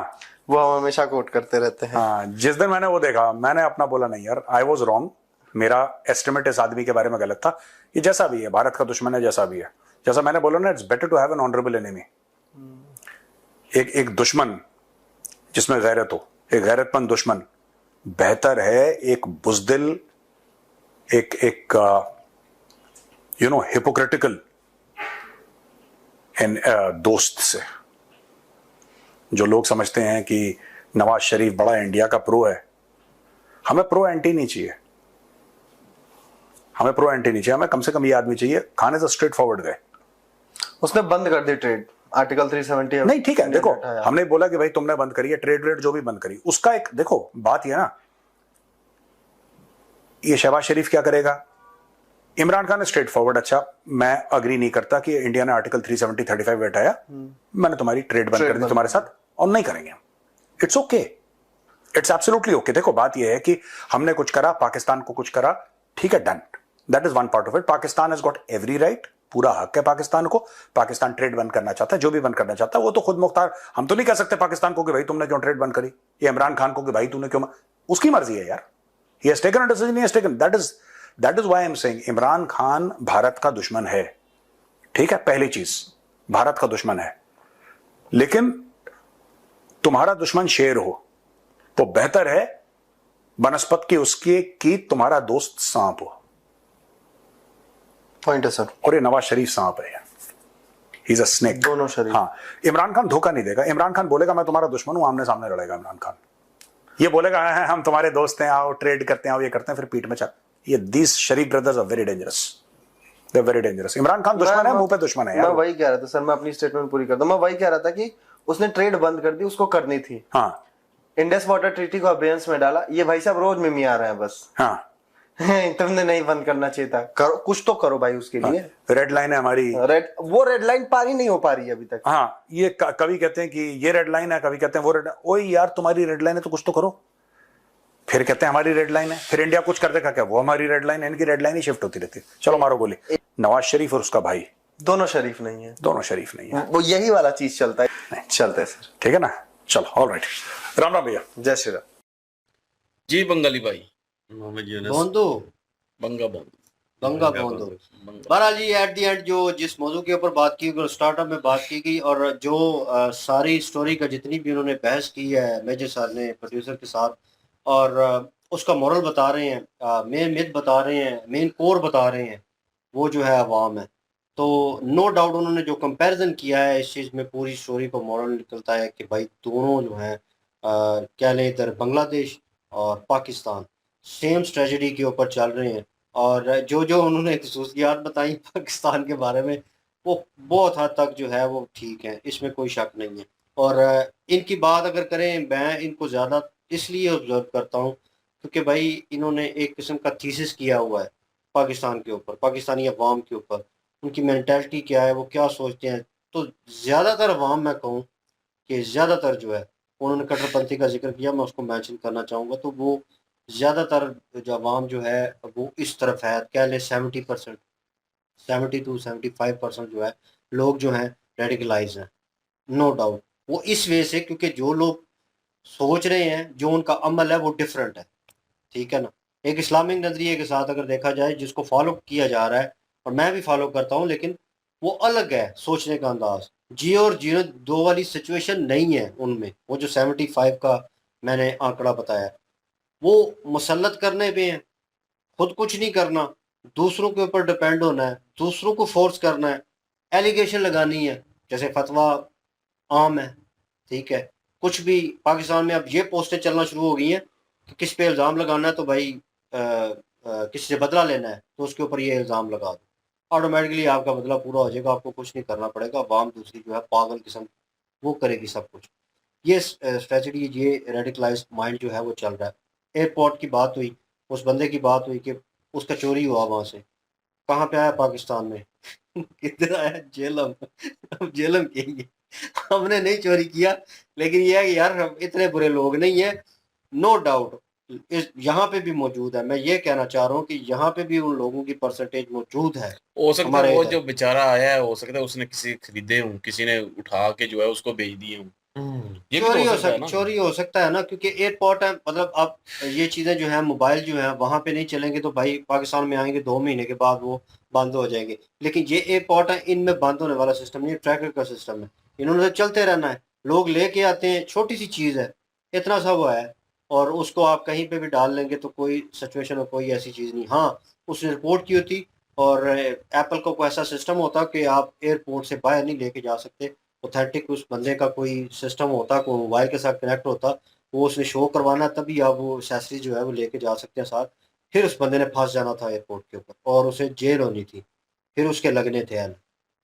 वो हम हमेशा कोट करते रहते हैं। हाँ, जिस दिन मैंने वो देखा, मैंने अपना बोला नहीं यार, आई वॉज रॉन्ग, मेरा एस्टिमेट इस आदमी के बारे में गलत था। ये जैसा भी है, भारत का दुश्मन है, जैसा भी है, जैसा मैंने बोला ना, it's better to have an honourable enemy. एक दुश्मन जिसमें गैरत हो, एक गैरतमंद दुश्मन, बेहतर है एक बुजदिल, एक हिपोक्रिटिकल दोस्त से। जो लोग समझते हैं कि नवाज शरीफ बड़ा इंडिया का प्रो है, हमें प्रो एंटी नहीं चाहिए, हमें प्रो एंटी नहीं चाहिए, हमें कम से कम ये आदमी चाहिए। Khan is a straight forward गए। उसने बंद कर दी ट्रेड, आर्टिकल 370। नहीं ठीक है, देखो हमने बोला कि भाई तुमने बंद करी है ट्रेड वेड, जो भी बंद करी, उसका एक देखो बात ये ना, ये शहबाज शरीफ क्या करेगा, इमरान खान स्ट्रेट फॉरवर्ड, अच्छा मैं अग्री नहीं करता कि इंडिया ने आर्टिकल 370 35 हटाया, मैंने तुम्हारी ट्रेड बंद कर दी तुम्हारे साथ, और नहीं करेंगे। It's okay, it's absolutely okay. देखो बात यह है कि हमने कुछ करा, पाकिस्तान को कुछ करा, ठीक है, done, that is one part of it. Pakistan has got every right, पूरा हक है पाकिस्तान को। पाकिस्तान ट्रेड बंद करना चाहता है, जो भी बंद करना चाहता है, वो तो खुद मुख्तार। हम तो नहीं कह सकते पाकिस्तान को कि भाई तुमने क्यों ट्रेड बंद करी, या इमरान खान को कि भाई तूने क्यों, उसकी मर्जी है यार, he has taken a decision, he has taken, that is why I am saying Imran Khan Bharat का दुश्मन है, ठीक है, पहली चीज भारत का दुश्मन है, लेकिन तुम्हारा दुश्मन शेर हो तो बेहतर है बनस्पत की उसके कि तुम्हारा दोस्त सांप हो। पॉइंट है सर। और ये नवाज शरीफ सांप है, ही इज अ स्नेक। दोनों शरीफ। हाँ, इमरान खान धोखा नहीं देगा। इमरान खान बोलेगा मैं तुम्हारा दुश्मन हूं, आमने सामने लड़ेगा इमरान खान। ये बोलेगा हम तुम्हारे दोस्त हैं, आओ ट्रेड करते हैं, आओ ये करते हैं, फिर पीठ में चल। ये these Sharif brothers are very dangerous, they are very dangerous. Imran Khan दुश्मन है, मुंह पे दुश्मन है यार। मैं वही कह रहा था सर, मैं अपनी स्टेटमेंट पूरी करता हूं। मैं वही कह रहा था कि उसने ट्रेड बंद कर दी, उसको करनी थी। हाँ, इंडस वाटर ट्रीटी को अबेयंस में डाला। ये भाई साहब रोज मिमी आ रहे हैं बस। हाँ, तुमने नहीं बंद करना चाहिए था, करो कुछ तो करो भाई उसके लिए। रेड लाइन है हमारी, वो रेड लाइन पार ही नहीं हो पा रही है अभी तक। हाँ, ये कभी कहते हैं कि ये रेड लाइन है, कभी कहते हैं वो रेड। ओए यार तुम्हारी रेड लाइन है तो कुछ तो करो, फिर कहते हैं हमारी रेड लाइन है, फिर इंडिया कुछ कर देगा क्या, वो हमारी रेड लाइन है, इनकी रेड लाइन ही शिफ्ट होती रहती है। चलो मारो गोली। नवाज शरीफ और उसका भाई दोनों शरीफ नहीं है, दोनों शरीफ नहीं है, वो यही वाला चीज चलता है। चलता है सर, ठीक है ना। चलो ऑल राइट, राम राम भैया। जय श्री राम जी बंगाली भाई, मोहम्मद यूनुस बोंदो बंगा बंद गंगा बोंदो। बहरहाल जी एट दी एंड जो जिस मौजू के ऊपर बात की गई, स्टार्टअप में बात की गई, और जो सारी स्टोरी का जितनी भी उन्होंने बहस की है मेजर सर ने प्रोड्यूसर के साथ, और उसका मॉरल बता रहे हैं, मेन मिथ बता रहे हैं, मेन कोर बता रहे हैं, वो जो है अवाम है। तो नो डाउट उन्होंने जो कंपैरिजन किया है इस चीज़ में, पूरी स्टोरी को मॉरल निकलता है कि भाई दोनों जो हैं क्या लें, इधर बांग्लादेश और पाकिस्तान सेम ट्रेजेडी के ऊपर चल रहे हैं। और जो जो उन्होंने खसूसियात बताई पाकिस्तान के बारे में, वो बहुत हद तक जो है वो ठीक है, इसमें कोई शक नहीं है। और इनकी बात अगर करें, मैं इनको ज़्यादा इसलिए ऑब्जर्व करता हूँ क्योंकि भाई इन्होंने एक किस्म का थीसिस किया हुआ है पाकिस्तान के ऊपर, पाकिस्तानी अवाम के ऊपर, उनकी मैंटेलिटी क्या है, वो क्या सोचते हैं। तो ज़्यादातर अवाम, मैं कहूँ कि ज़्यादातर जो है, उन्होंने कट्टरपंथी का जिक्र किया, मैं उसको मेंशन करना चाहूँगा, तो वो ज़्यादातर जो अवाम जो है वो इस तरफ है, कह लें 70%, 70 to 75% जो है लोग जो हैं रेडिकलाइज हैं, नो डाउट। वो इस वजह से क्योंकि जो लोग सोच रहे हैं, जो उनका अमल है वो डिफरेंट है, ठीक है ना। एक इस्लामिक नज़रिए के साथ अगर देखा जाए, जिसको फॉलो किया जा रहा है और मैं भी फॉलो करता हूँ, लेकिन वो अलग है सोचने का अंदाज। जियो और जीरो दो वाली सिचुएशन नहीं है उनमें। वो जो 75 का मैंने आंकड़ा बताया, वो मुसल्लत करने पे हैं, खुद कुछ नहीं करना, दूसरों के ऊपर डिपेंड होना है, दूसरों को फोर्स करना है, एलिगेशन लगानी है, जैसे फतवा आम है, ठीक है। कुछ भी पाकिस्तान में अब ये पोस्टें चलना शुरू हो गई हैं कि किस पे इल्ज़ाम लगाना है, तो भाई किसी से बदला लेना है तो उसके ऊपर ये इल्ज़ाम लगा दो, ऑटोमेटिकली आपका बदला पूरा हो जाएगा, आपको कुछ नहीं करना पड़ेगा। अवाम दूसरी जो है पागल किस्म, वो करेगी सब कुछ। ये स्ट्रेटजी, ये रेडिकलाइज्ड माइंड जो है वो चल रहा है। एयरपोर्ट की बात हुई, उस बंदे की बात हुई कि उसका चोरी हुआ वहाँ से, कहाँ पे आया? पाकिस्तान में। किधर आया? जेलम। अब जेलम कहेंगे। हमने नहीं चोरी किया, लेकिन ये है कि यार हम इतने बुरे लोग नहीं है। नो डाउट इस यहाँ पे भी मौजूद है। मैं ये कहना चाह रहा हूँ कि यहाँ पे भी उन लोगों की परसेंटेज मौजूद है हो सकता है हमारे वो इधर। जो बेचारा आया है, हो सकता है उसने किसी खरीदे हूँ, किसी ने उठा के जो है उसको बेच दिए हूँ। ये भी तो हो सकता है ना। चोरी हो सकता है ना, क्योंकि एयरपोर्ट है, मतलब अब ये चीजें जो है, मोबाइल जो है वहां पे नहीं चलेंगे तो भाई पाकिस्तान में आएंगे 2 महीने के बाद वो बंद हो जाएंगे। लेकिन ये एयरपोर्ट है, इनमें बंद होने वाला सिस्टम नहीं है, ट्रैकर का सिस्टम है। इन्होंने तो चलते रहना है। लोग लेके आते हैं, छोटी सी चीज है, इतना सा वो है, और उसको आप कहीं पे भी डाल लेंगे तो कोई सिचुएशन और कोई ऐसी चीज नहीं। हाँ, उसने रिपोर्ट की होती, और एप्पल का कोई ऐसा सिस्टम होता कि आप एयरपोर्ट से बाहर नहीं लेके जा सकते। ऑथेंटिक उस बंदे का कोई सिस्टम होता, कोई मोबाइल के साथ कनेक्ट होता, वो उसने शो करवाना, तभी आप वो एक्सेसरीज जो है वो लेके जा सकते हैं साथ। फिर उस बंदे ने फंस जाना था एयरपोर्ट के ऊपर, और उसे जेल होनी थी, फिर उसके लगने थे एल।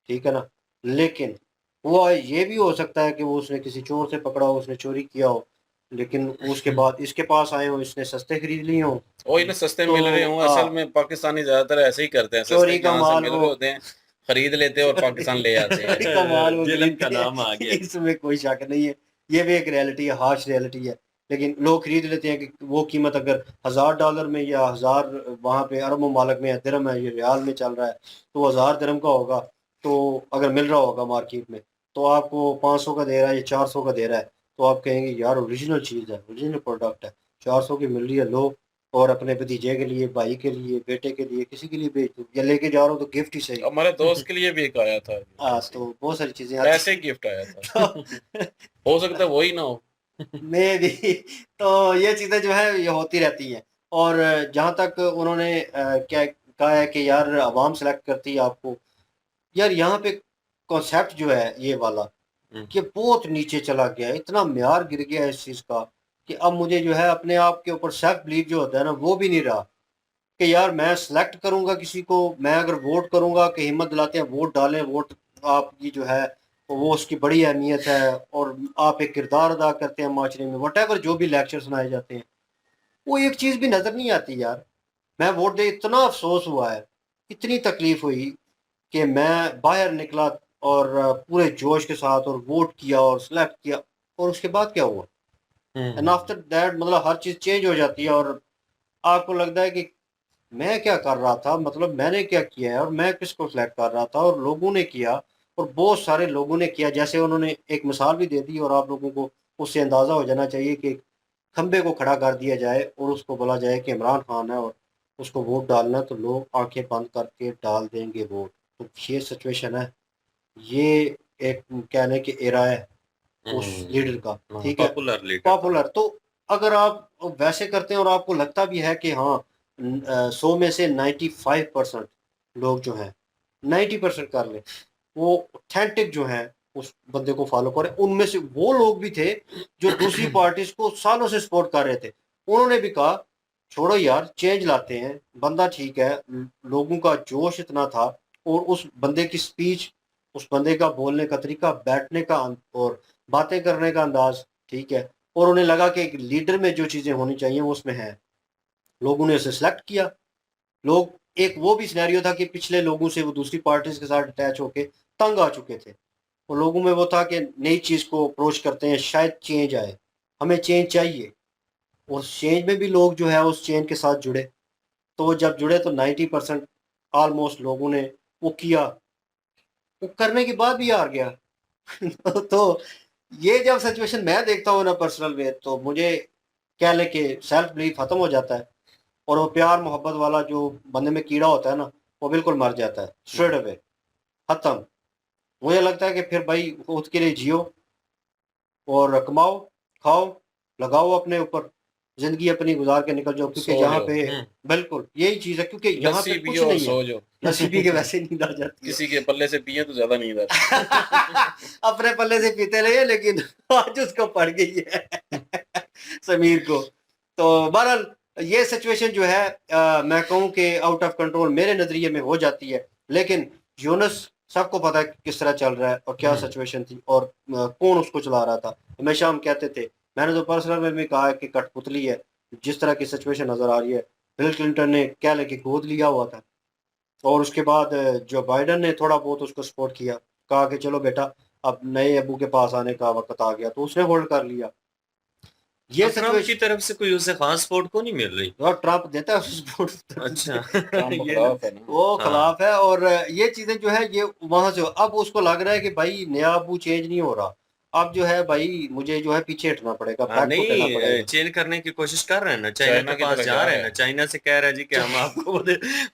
ठीक है ना? लेकिन वो ये भी हो सकता है कि वो उसने किसी चोर से पकड़ा हो, उसने चोरी किया हो, लेकिन उसके बाद इसके पास आए हो, इसने सस्ते खरीद लिए हो। और इन्हें सस्ते तो मिल रहे हों, असल में पाकिस्तानी ज्यादातर ऐसे ही करते हैं, सस्ते चोरी का जहां से माल मिल वो रहे होते हैं खरीद लेते हैं और पाकिस्तान ले आते हैं। चोरी का माल वो जेलम का खरीदते हैं। नाम आ गया। इसमें कोई शक नहीं है। ये भी एक रियलिटी है, हार्श रियलिटी है। लेकिन लोग खरीद लेते हैं कि वो कीमत अगर $1000 में या 1000 वहाँ पे अरब ममालिक में दिरहम है, ये रियाल में चल रहा है, तो 1000 दिरहम का होगा। तो अगर मिल रहा होगा मार्केट में, तो आपको 500 का दे रहा है या 400 का दे रहा है, तो आप कहेंगे यार ओरिजिनल चीज़ है, ओरिजिनल प्रोडक्ट है, 400 की मिल रही है, लो। और अपने भतीजे के लिए, भाई के लिए, बेटे के लिए, किसी के लिए बेच दो, या लेके जा रहा हो तो गिफ्ट ही सही। हमारे दोस्त के लिए भी एक आया था ऐसे तो ही, बहुत सारी चीजें आती ऐसे ही गिफ्ट आया था। तो हो सकता है वही ना हो। मैं भी तो ये चीजें जो है ये होती रहती हैं। और जहां तक उन्होंने क्या कहा है कि यार अवाम सेलेक्ट करती है आपको, यार यहाँ पे कॉन्सेप्ट जो है ये वाला, कि बहुत नीचे चला गया है, इतना म्यार गिर गया है इस चीज का, कि अब मुझे जो है अपने आप के ऊपर सेल्फ बिलीव जो होता है ना, वो भी नहीं रहा। कि यार मैं सिलेक्ट करूंगा किसी को, मैं अगर वोट करूंगा, कि हिम्मत दिलाते हैं वोट डालें, वोट आपकी जो है वो उसकी बड़ी अहमियत है, और आप एक किरदार अदा करते हैं माशरे में, वट जो भी लेक्चर सुनाए जाते हैं, वो एक चीज़ भी नज़र नहीं आती यार। मैं वोट दे, इतना अफसोस हुआ है, इतनी तकलीफ हुई कि मैं बाहर निकला, और पूरे जोश के साथ और वोट किया और सिलेक्ट किया, और उसके बाद क्या हुआ? एंड आफ्टर दैट मतलब हर चीज़ चेंज हो जाती है, और आपको लगता है कि मैं क्या कर रहा था, मतलब मैंने क्या किया है, और मैं किसको सिलेक्ट कर रहा था, और लोगों ने किया, और बहुत सारे लोगों ने किया। जैसे उन्होंने एक मिसाल भी दे दी, और आप लोगों को उससे अंदाज़ा हो जाना चाहिए कि खंबे को खड़ा कर दिया जाए और उसको बोला जाए कि इमरान खान है और उसको वोट डालना है, तो लोग आंखें बंद करके डाल देंगे वोट। तो ये सिचुएशन है, ये एक कहने के एरा है उस लीडर का। ठीक है, पॉपुलर लीडर पॉपुलर। तो अगर आप वैसे करते हैं और आपको लगता भी है कि हाँ 100 में से 95% लोग जो हैं, 90% कर ले, वो ऑथेंटिक जो हैं उस बंदे को फॉलो करें। उनमें से वो लोग भी थे जो दूसरी पार्टीज को सालों से सपोर्ट कर रहे थे, उन्होंने भी कहा छोड़ो यार, चेंज लाते हैं, बंदा ठीक है। लोगों का जोश इतना था, और उस बंदे की स्पीच, उस बंदे का बोलने का तरीका, बैठने का और बातें करने का अंदाज, ठीक है, और उन्हें लगा कि एक लीडर में जो चीज़ें होनी चाहिए वो उसमें है। लोगों ने उसे सिलेक्ट किया। लोग, एक वो भी सिनेरियो था कि पिछले लोगों से वो दूसरी पार्टीज के साथ अटैच होके तंग आ चुके थे, और लोगों में वो था कि नई चीज़ को अप्रोच करते हैं, शायद चेंज आए, हमें चेंज चाहिए। और चेंज में भी लोग जो है उस चेंज के साथ जुड़े। तो जब जुड़े तो 90% ऑलमोस्ट लोगों ने वो किया, वो करने के बाद भी हार गया। तो ये जब सिचुएशन मैं देखता हूँ ना पर्सनल वे, तो मुझे क्या लेके सेल्फ बिलीफ खत्म हो जाता है, और वो प्यार मोहब्बत वाला जो बंदे में कीड़ा होता है ना, वो बिल्कुल मर जाता है स्ट्रेट अवे, खत्म। मुझे लगता है कि फिर भाई खुद के लिए जियो, और कमाओ, खाओ, लगाओ अपने ऊपर, जिंदगी अपनी गुजार के निकल जाओ, क्योंकि सो यहाँ जाओ, पे बिल्कुल यही चीज़ है, क्योंकि यहाँ लस्सी पे कुछ पियो और नहीं है। सो जाओ। लस्सी पी के वैसे नींद आ जाती है। किसी के पल्ले से पिए तो ज्यादा नींद आती अपने पल्ले से पीते रहिए, लेकिन आज उसको पड़ गई है समीर को। तो बहरहाल ये सिचुएशन जो है मैं कहूँ कि आउट ऑफ कंट्रोल मेरे नज़रिए में हो जाती है। लेकिन यूनुस, सबको पता है कि किस तरह चल रहा है और क्या सिचुएशन थी, और कौन उसको चला रहा था। हमेशा हम कहते थे, मैंने तो पर्सनल में भी कहा है कि कठपुतली है। जिस तरह की सिचुएशन नज़र आ रही है, बिल क्लिंटन ने क्या लेके गोद लिया हुआ था, और उसके बाद जो बाइडन ने थोड़ा बहुत उसको सपोर्ट किया, कहा कि चलो बेटा अब नए अबू के पास आने का वक्त आ गया, तो उसने होल्ड कर लिया। ये अब ट्रम्प की सिचुएशन, तरफ से कोई उसे खास सपोर्ट को नहीं मिल रही। और ट्रम्प देता है उसे सपोर्ट। अच्छा ट्रम्प ये खिलाफ है ना। वो हाँ खिलाफ है, और ये चीजें जो है ये वहां से अब उसको लग रहा है कि भाई नया अबू चेंज नहीं हो रहा, अब जो है भाई मुझे जो है पीछे हटना पड़ेगा, हाँ, बैक फुट लेना नहीं पड़ेगा। चेंज करने की कोशिश कर रहे हैं ना, चाइना चाइना के की पास तरफ जा जा रहे रहा हैं ना, है। चाइना से कह रहा है जी कि हम आपको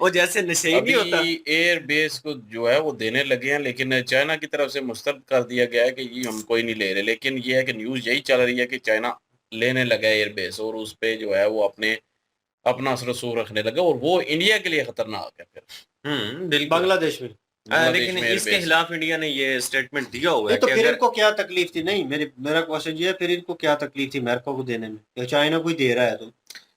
वो जैसे नशे अभी नहीं होता। एयर बेस को जो है वो देने लगे हैं, लेकिन चाइना की तरफ से मुस्तरद कर दिया गया है कि ये हम कोई नहीं ले रहे। लेकिन ये है कि न्यूज़ यही चल रही है कि चाइना लेने लगा है एयर बेस, और उस पे जो है वो अपना असर रसूख रखने लगा, और वो इंडिया के लिए खतरनाक है फिर। बिल्कुल। बांग्लादेश में। बांग्लादेश लेकिन में एयर इसके बेस। खिलाफ इंडिया ने ये स्टेटमेंट दिया हुआ नहीं है तो कि फिर अगर इनको क्या तकलीफ थी, नहीं मेरा क्वेश्चन ये है, फिर इनको क्या तकलीफ थी अमेरिका को देने में, या चाइना को ही दे रहा है तो।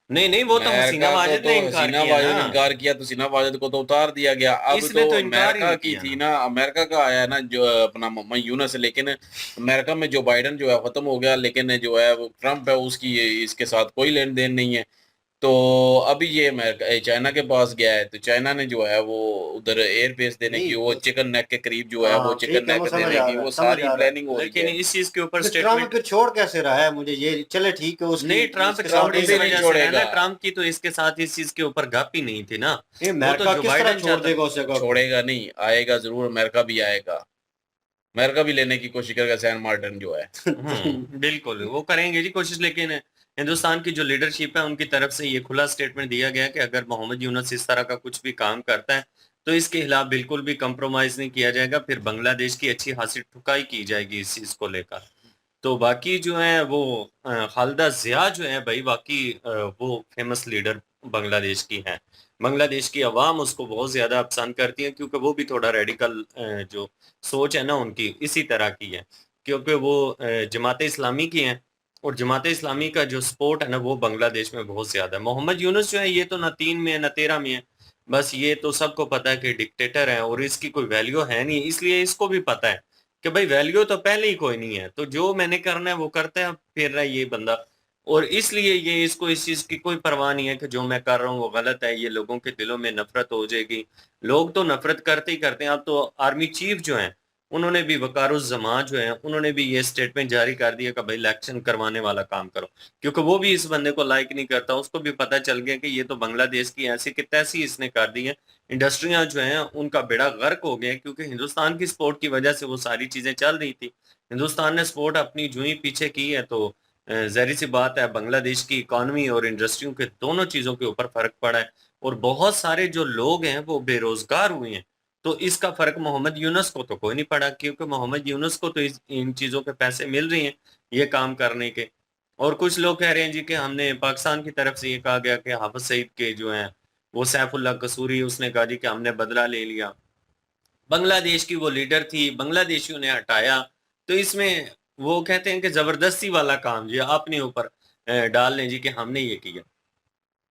नहीं नहीं, वो तो हसीना अमेरिका को वाजिद तो ने इनकार हसीना किया वाजिद ने ना, इनकार किया, तो हसीना वाजिद को तो उतार दिया गया। अब इसने तो तो इनकार ही अमेरिका नहीं की किया थी ना। ना, अमेरिका का आया ना जो अपना मोहम्मद यूनस, लेकिन अमेरिका में जो बाइडन जो है खत्म हो गया, लेकिन जो है वो ट्रम्प है उसकी इसके साथ कोई लेन देन नहीं है। तो अभी ये अमेरिका चाइना के पास गया है, तो चाइना ने जो है वो उधर एयर बेस देने की, नहीं वो चिकन नेक के करीब जो है वो हाँ चिकन ठीक है, वो नेक समझ देने आ की रहा है, वो समझ सारी आ रहा है। प्लानिंग हो रही लेकिन है। इस चीज के ऊपर फिर ट्रम्प स्टेटमेंट फिर छोड़ कैसे रहा है, मुझे ये चले ठीक है उसकी नहीं, ट्रम्प इसके ट्रम्प साथ इस भी नहीं, नहीं वजह से रहना, छोड़ेगा। ट्रम्प की तो इसके साथ इस चीज के ऊपर गप ही नहीं थी ना। वो तो अमेरिका जो किस तरह बाइडन छोड़ चाहता देगा उस जगह को। छोड़ेगा नहीं, आएगा जरूर, अमेरिका भी आएगा, अमेरिका भी लेने की कोशिश करेगा सैन मार्टिन जो है। बिल्कुल वो करेंगे जी कोशिश, लेकिन हिंदुस्तान की जो लीडरशिप है उनकी तरफ से ये खुला स्टेटमेंट दिया गया कि अगर मोहम्मद यूनस इस तरह का कुछ भी काम करता है तो इसके खिलाफ बिल्कुल भी कंप्रोमाइज नहीं किया जाएगा, फिर बांग्लादेश की अच्छी खासी ठुकाई की जाएगी इस चीज को लेकर। तो बाकी जो है वो खालिदा जिया जो है भाई, बाकी वो फेमस लीडर बांग्लादेश की हैं। बांग्लादेश की आवाम उसको बहुत ज्यादा पसंद करती है, क्योंकि वो भी थोड़ा रेडिकल जो सोच है ना उनकी इसी तरह की है, क्योंकि वो जमात इस्लामी की हैं, और जमात इस्लामी का जो सपोर्ट है ना वो बांग्लादेश में बहुत ज्यादा है। मोहम्मद यूनुस जो है ये तो ना 3 में है ना 13 में है, बस ये तो सबको पता है कि डिक्टेटर है और इसकी कोई वैल्यू है नहीं, इसलिए इसको भी पता है कि भाई वैल्यू तो पहले ही कोई नहीं है, तो जो मैंने करना है वो करता है फिर रहा है ये बंदा। और इसलिए ये इसको इस चीज की कोई परवाह नहीं है कि जो मैं कर रहा हूँ वो गलत है, ये लोगों के दिलों में नफरत हो जाएगी। लोग तो नफरत करते ही करते हैं। अब तो आर्मी चीफ जो है उन्होंने भी, वकारुज्जमान जो है उन्होंने भी ये स्टेटमेंट जारी कर दिया कि भाई इलेक्शन करवाने वाला काम करो, क्योंकि वो भी इस बंदे को लाइक नहीं करता। उसको भी पता चल गया कि ये तो बांग्लादेश की ऐसी की तैसी इसने कर दी है, इंडस्ट्रियां जो हैं उनका बेड़ा गर्क हो गया, क्योंकि हिंदुस्तान की सपोर्ट की वजह से वो सारी चीजें चल रही थी। हिंदुस्तान ने सपोर्ट अपनी जो ही पीछे की है, तो जाहिर सी बात है बांग्लादेश की इकोनॉमी और इंडस्ट्रियों के दोनों चीजों के ऊपर फर्क पड़ा है, और बहुत सारे जो लोग हैं वो बेरोजगार हुए हैं। तो इसका फर्क मोहम्मद यूनुस को तो कोई नहीं पड़ा, क्योंकि मोहम्मद यूनुस को तो इन चीजों के पैसे मिल रहे हैं ये काम करने के। और कुछ लोग कह रहे हैं जी कि हमने पाकिस्तान की तरफ से ये कहा गया कि हाफिज सईद के जो हैं वो सैफुल्लाह कसूरी, उसने कहा जी कि हमने बदला ले लिया, बांग्लादेश की वो लीडर थी, बांग्लादेशियों ने हटाया। तो इसमें वो कहते हैं कि जबरदस्ती वाला काम जी अपने ऊपर डाल लें जी कि हमने ये किया,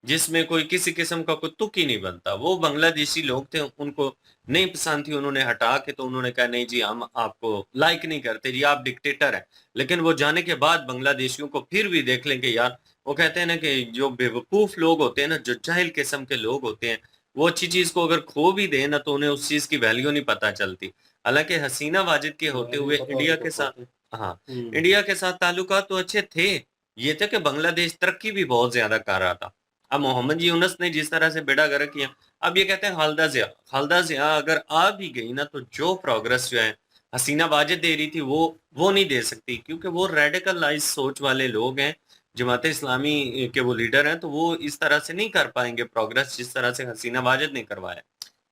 जिसमें कोई किसी किस्म का कोई तुक ही नहीं बनता। वो बांग्लादेशी लोग थे, उनको नहीं पसंद थी, उन्होंने हटा के, तो उन्होंने कहा नहीं जी हम आपको लाइक नहीं करते जी, आप डिक्टेटर हैं। लेकिन वो जाने के बाद बांग्लादेशियों को फिर भी देख लेंगे यार, वो कहते हैं ना कि जो बेवकूफ लोग होते हैं ना, जो जाहिल किस्म के लोग होते हैं, वो अच्छी चीज को अगर खो भी दे ना तो उन्हें उस चीज की वैल्यू नहीं पता चलती। हालांकि हसीना वाजिद के होते हुए इंडिया के साथ, हाँ, इंडिया के साथ ताल्लुकात तो अच्छे थे। ये थे कि बांग्लादेश तरक्की भी बहुत ज्यादा कर रहा था। अब मोहम्मद यूनुस ने जिस तरह से बेड़ा गर्क किया, अब ये कहते हैं खालिदा जिया अगर आ भी गई ना तो जो प्रोग्रेस जो है हसीना वाजिद दे रही थी वो नहीं दे सकती, क्योंकि वो रेडिकलाइज सोच वाले लोग हैं, जमात इस्लामी के वो लीडर हैं, तो वो इस तरह से नहीं कर पाएंगे प्रोग्रेस जिस तरह से हसीना वाजिद ने करवाया।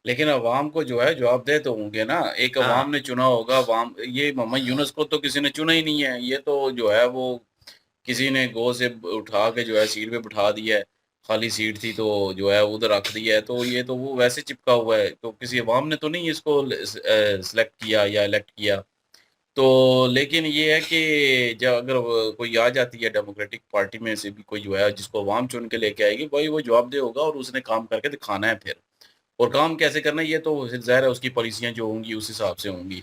लेकिन अवाम को जो है जवाबदेह तो होंगे ना, एक अवाम हाँ ने चुना होगा। अवाम, ये मोहम्मद यूनुस को तो किसी ने चुना ही नहीं है, ये तो जो है वो किसी ने गो से उठा के जो है सीट पे बिठा दिया है। खाली सीट थी तो जो है उधर रख दिया है, तो ये तो वो वैसे चिपका हुआ है, तो किसी अवाम ने तो नहीं इसको सिलेक्ट किया या इलेक्ट किया। तो लेकिन ये है कि जब अगर कोई आ जाती है डेमोक्रेटिक पार्टी में से भी कोई जो है जिसको अवाम चुन के लेके आएगी, भाई वो जवाबदेह होगा और उसने काम करके दिखाना है फिर। और काम कैसे करना है ये तो फिर ज़ाहिर है उसकी पॉलिसियाँ जो होंगी उस हिसाब से होंगी।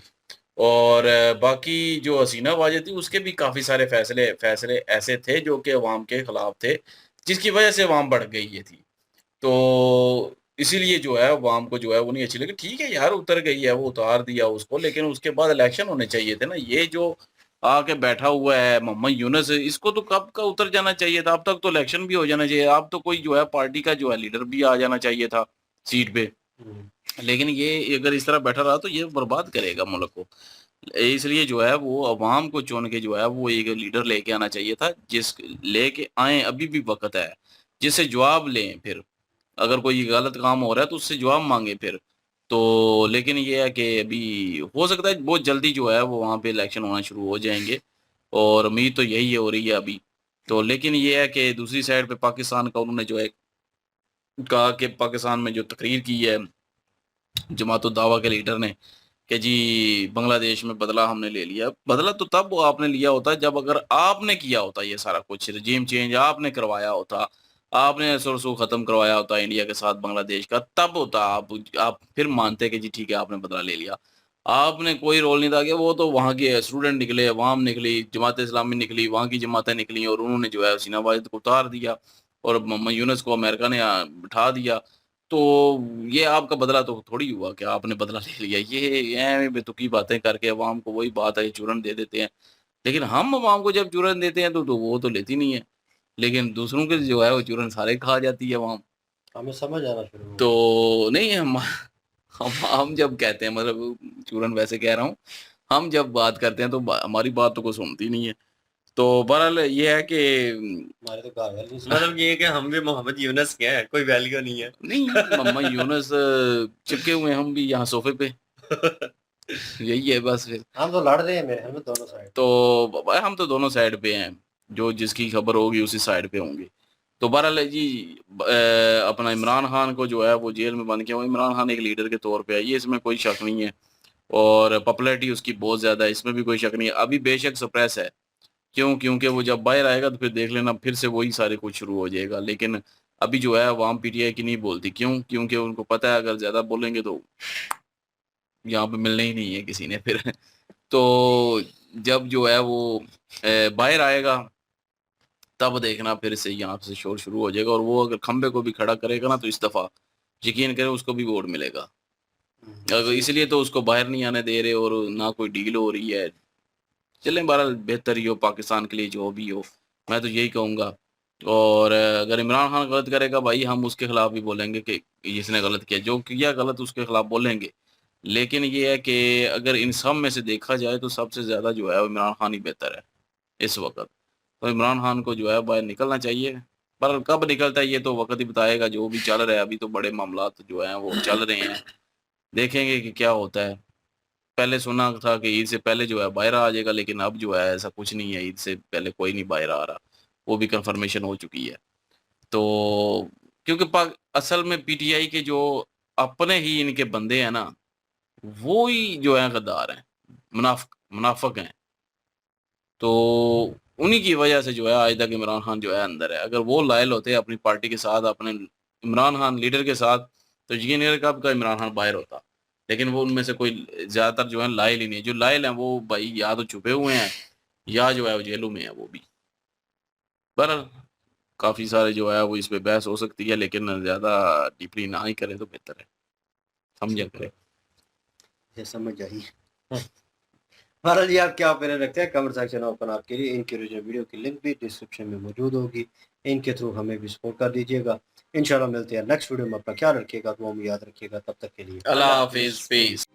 और बाकी जो हसीना वाजिद थी उसके भी काफ़ी सारे फैसले फैसले ऐसे थे जो कि अवाम के खिलाफ थे, जिसकी वजह से अवाम बढ़ गई ये थी। तो इसीलिए जो है अवाम को जो है वो नहीं अच्छी लगी। ठीक है यार, उतर गई है, वो उतार दिया उसको, लेकिन उसके बाद इलेक्शन होने चाहिए थे ना। ये जो आके बैठा हुआ है मोहम्मद यूनुस, इसको तो कब का उतर जाना चाहिए था। अब तक तो इलेक्शन भी हो जाना चाहिए, अब तो कोई जो है पार्टी का जो है लीडर भी आ जाना चाहिए था सीट पे। लेकिन ये अगर इस तरह बैठा रहा तो ये बर्बाद करेगा मुल्क को। इसलिए जो है वो अवाम को चुन के जो है वो एक लीडर लेके आना चाहिए था, जिस लेके आए, अभी भी वक्त है, जिससे जवाब लें। फिर अगर कोई गलत काम हो रहा है तो उससे जवाब मांगे फिर। तो लेकिन ये है कि अभी हो सकता है बहुत जल्दी जो है वो वहाँ पे इलेक्शन होना शुरू हो जाएंगे, और उम्मीद तो यही हो रही है अभी। तो लेकिन ये है कि दूसरी साइड पे पाकिस्तान का उन्होंने जो है कहा कि पाकिस्तान में जो तकरीर की है जमात उद दावा के लीडर ने कि जी बांग्लादेश में बदला हमने ले लिया। बदला तो तब आपने लिया होता जब अगर आपने किया होता ये सारा कुछ, रजीम चेंज आपने करवाया होता, आपने सरसों खत्म करवाया होता इंडिया के साथ बांग्लादेश का, तब होता आप फिर मानते कि जी ठीक है आपने बदला ले लिया। आपने कोई रोल नहीं था कि वो तो वहाँ के स्टूडेंट निकले, अवाम निकली, जमात इस्लामी निकली, वहाँ की जमातें निकली, और उन्होंने जो है हसीना वाहिद को उतार दिया और मोहम्मद यूनुस को अमेरिका ने बिठा दिया। तो ये आपका बदला तो थोड़ी हुआ कि आपने बदला ले लिया। ये बेतुकी बातें करके अवाम को वही बात है चूरन दे देते हैं। लेकिन हम अवाम को जब चूरन देते हैं तो वो तो लेती नहीं है, लेकिन दूसरों के जो है वो चूरन सारे खा जाती है अवाम। हमें समझ आना शुरू हो गया। तो नहीं हम जब कहते हैं, मतलब चूरन वैसे कह रहा हूँ, हम जब बात करते हैं तो हमारी बात तो कोई सुनती नहीं है। तो बहरहाल ये है कि हमारे तो घर वाले नहीं सुनते। मतलब ये है कि हम भी मोहम्मद यूनुस के हैं, कोई वैल्यू नहीं है। नहीं, मोहम्मद यूनुस चिपके हुए हैं हम भी यहाँ सोफे पे, यही है बस फिर। हम तो लड़ रहे हैं मेरे ख्याल में दोनों साइड। तो भाई हम तो दोनों साइड पे हैं, जो जिसकी खबर होगी उसी साइड पे होंगे। तो बहरहाल जी अपना इमरान खान को जो है वो जेल में बंद किया। वो इमरान खान एक लीडर के तौर पे है, ये इसमें कोई शक नहीं है, और पॉपुलैरिटी उसकी बहुत ज़्यादा है, इसमें भी कोई शक नहीं है। अभी बेशक सप्रेस है, क्यों? क्योंकि वो जब बाहर आएगा तो फिर देख लेना फिर से वही सारे कुछ शुरू हो जाएगा। लेकिन अभी जो है अवाम पीटीआई की नहीं बोलती, क्यों? क्योंकि उनको पता है अगर ज़्यादा बोलेंगे तो यहाँ पे मिलने ही नहीं है किसी ने फिर। तो जब जो है वो बाहर आएगा तब देखना फिर से यहाँ से शोर शुरू हो जाएगा, और वो अगर खंबे को भी खड़ा करेगा ना तो इस दफ़ा यकीन करें उसको भी वोट मिलेगा। अगर इसलिए तो उसको बाहर नहीं आने दे रहे, और ना कोई डील हो रही है। चलें, बहरहाल बेहतर ही हो पाकिस्तान के लिए जो भी हो, मैं तो यही कहूँगा। और अगर इमरान खान गलत करेगा भाई, हम उसके खिलाफ भी बोलेंगे कि इसने गलत किया, जो किया गलत उसके खिलाफ बोलेंगे। लेकिन ये है कि अगर इन सब में से देखा जाए तो सबसे ज़्यादा जो है वो इमरान खान ही बेहतर है इस वक्त। तो इमरान खान को जो है बाहर निकलना चाहिए, पर कब निकलता है ये तो वक्त ही बताएगा। जो भी चल रहा है अभी तो बड़े मामलात जो हैं वो चल रहे हैं, देखेंगे कि क्या होता है। पहले सुना था कि ईद से पहले जो है बाहर आ जाएगा, लेकिन अब जो है ऐसा कुछ नहीं है, ईद से पहले कोई नहीं बाहर आ रहा, वो भी कंफर्मेशन हो चुकी है। तो क्योंकि असल में पीटीआई के जो अपने ही इनके बंदे हैं ना, वो ही जो है गद्दार हैं, मुनाफिक हैं। तो उन्हीं की वजह से जो है आज तक इमरान खान जो है अंदर है। अगर वो लायल होते अपनी पार्टी के साथ, अपने इमरान खान लीडर के साथ, तो यकीन नहीं कब का इमरान खान बाहर होता। लेकिन वो उनमें से कोई ज़्यादातर जो है लायल ही नहीं है। जो लायल हैं वो भाई या तो छुपे हुए हैं या जो है वो जेलों में है वो भी। पर काफ़ी सारे जो है वो इस पे बहस हो सकती है, लेकिन ज़्यादा डीपली ना ही करें तो बेहतर है, समझा करें। ये समझ आई। बहरहाल जी, आप क्या ओपिनियन रखते हैं कमेंट सेक्शन ओपन आपके लिए। इनकी ओरिजिनल वीडियो की लिंक भी डिस्क्रिप्शन में मौजूद होगी, इनके थ्रू हमें भी सपोर्ट कर दीजिएगा। इंशाल्लाह मिलते हैं नेक्स्ट वीडियो में। अपना ख्याल रखिएगा, दुआ में याद रखिएगा। तब तक के लिए अल्लाह हाफिज़, पीस।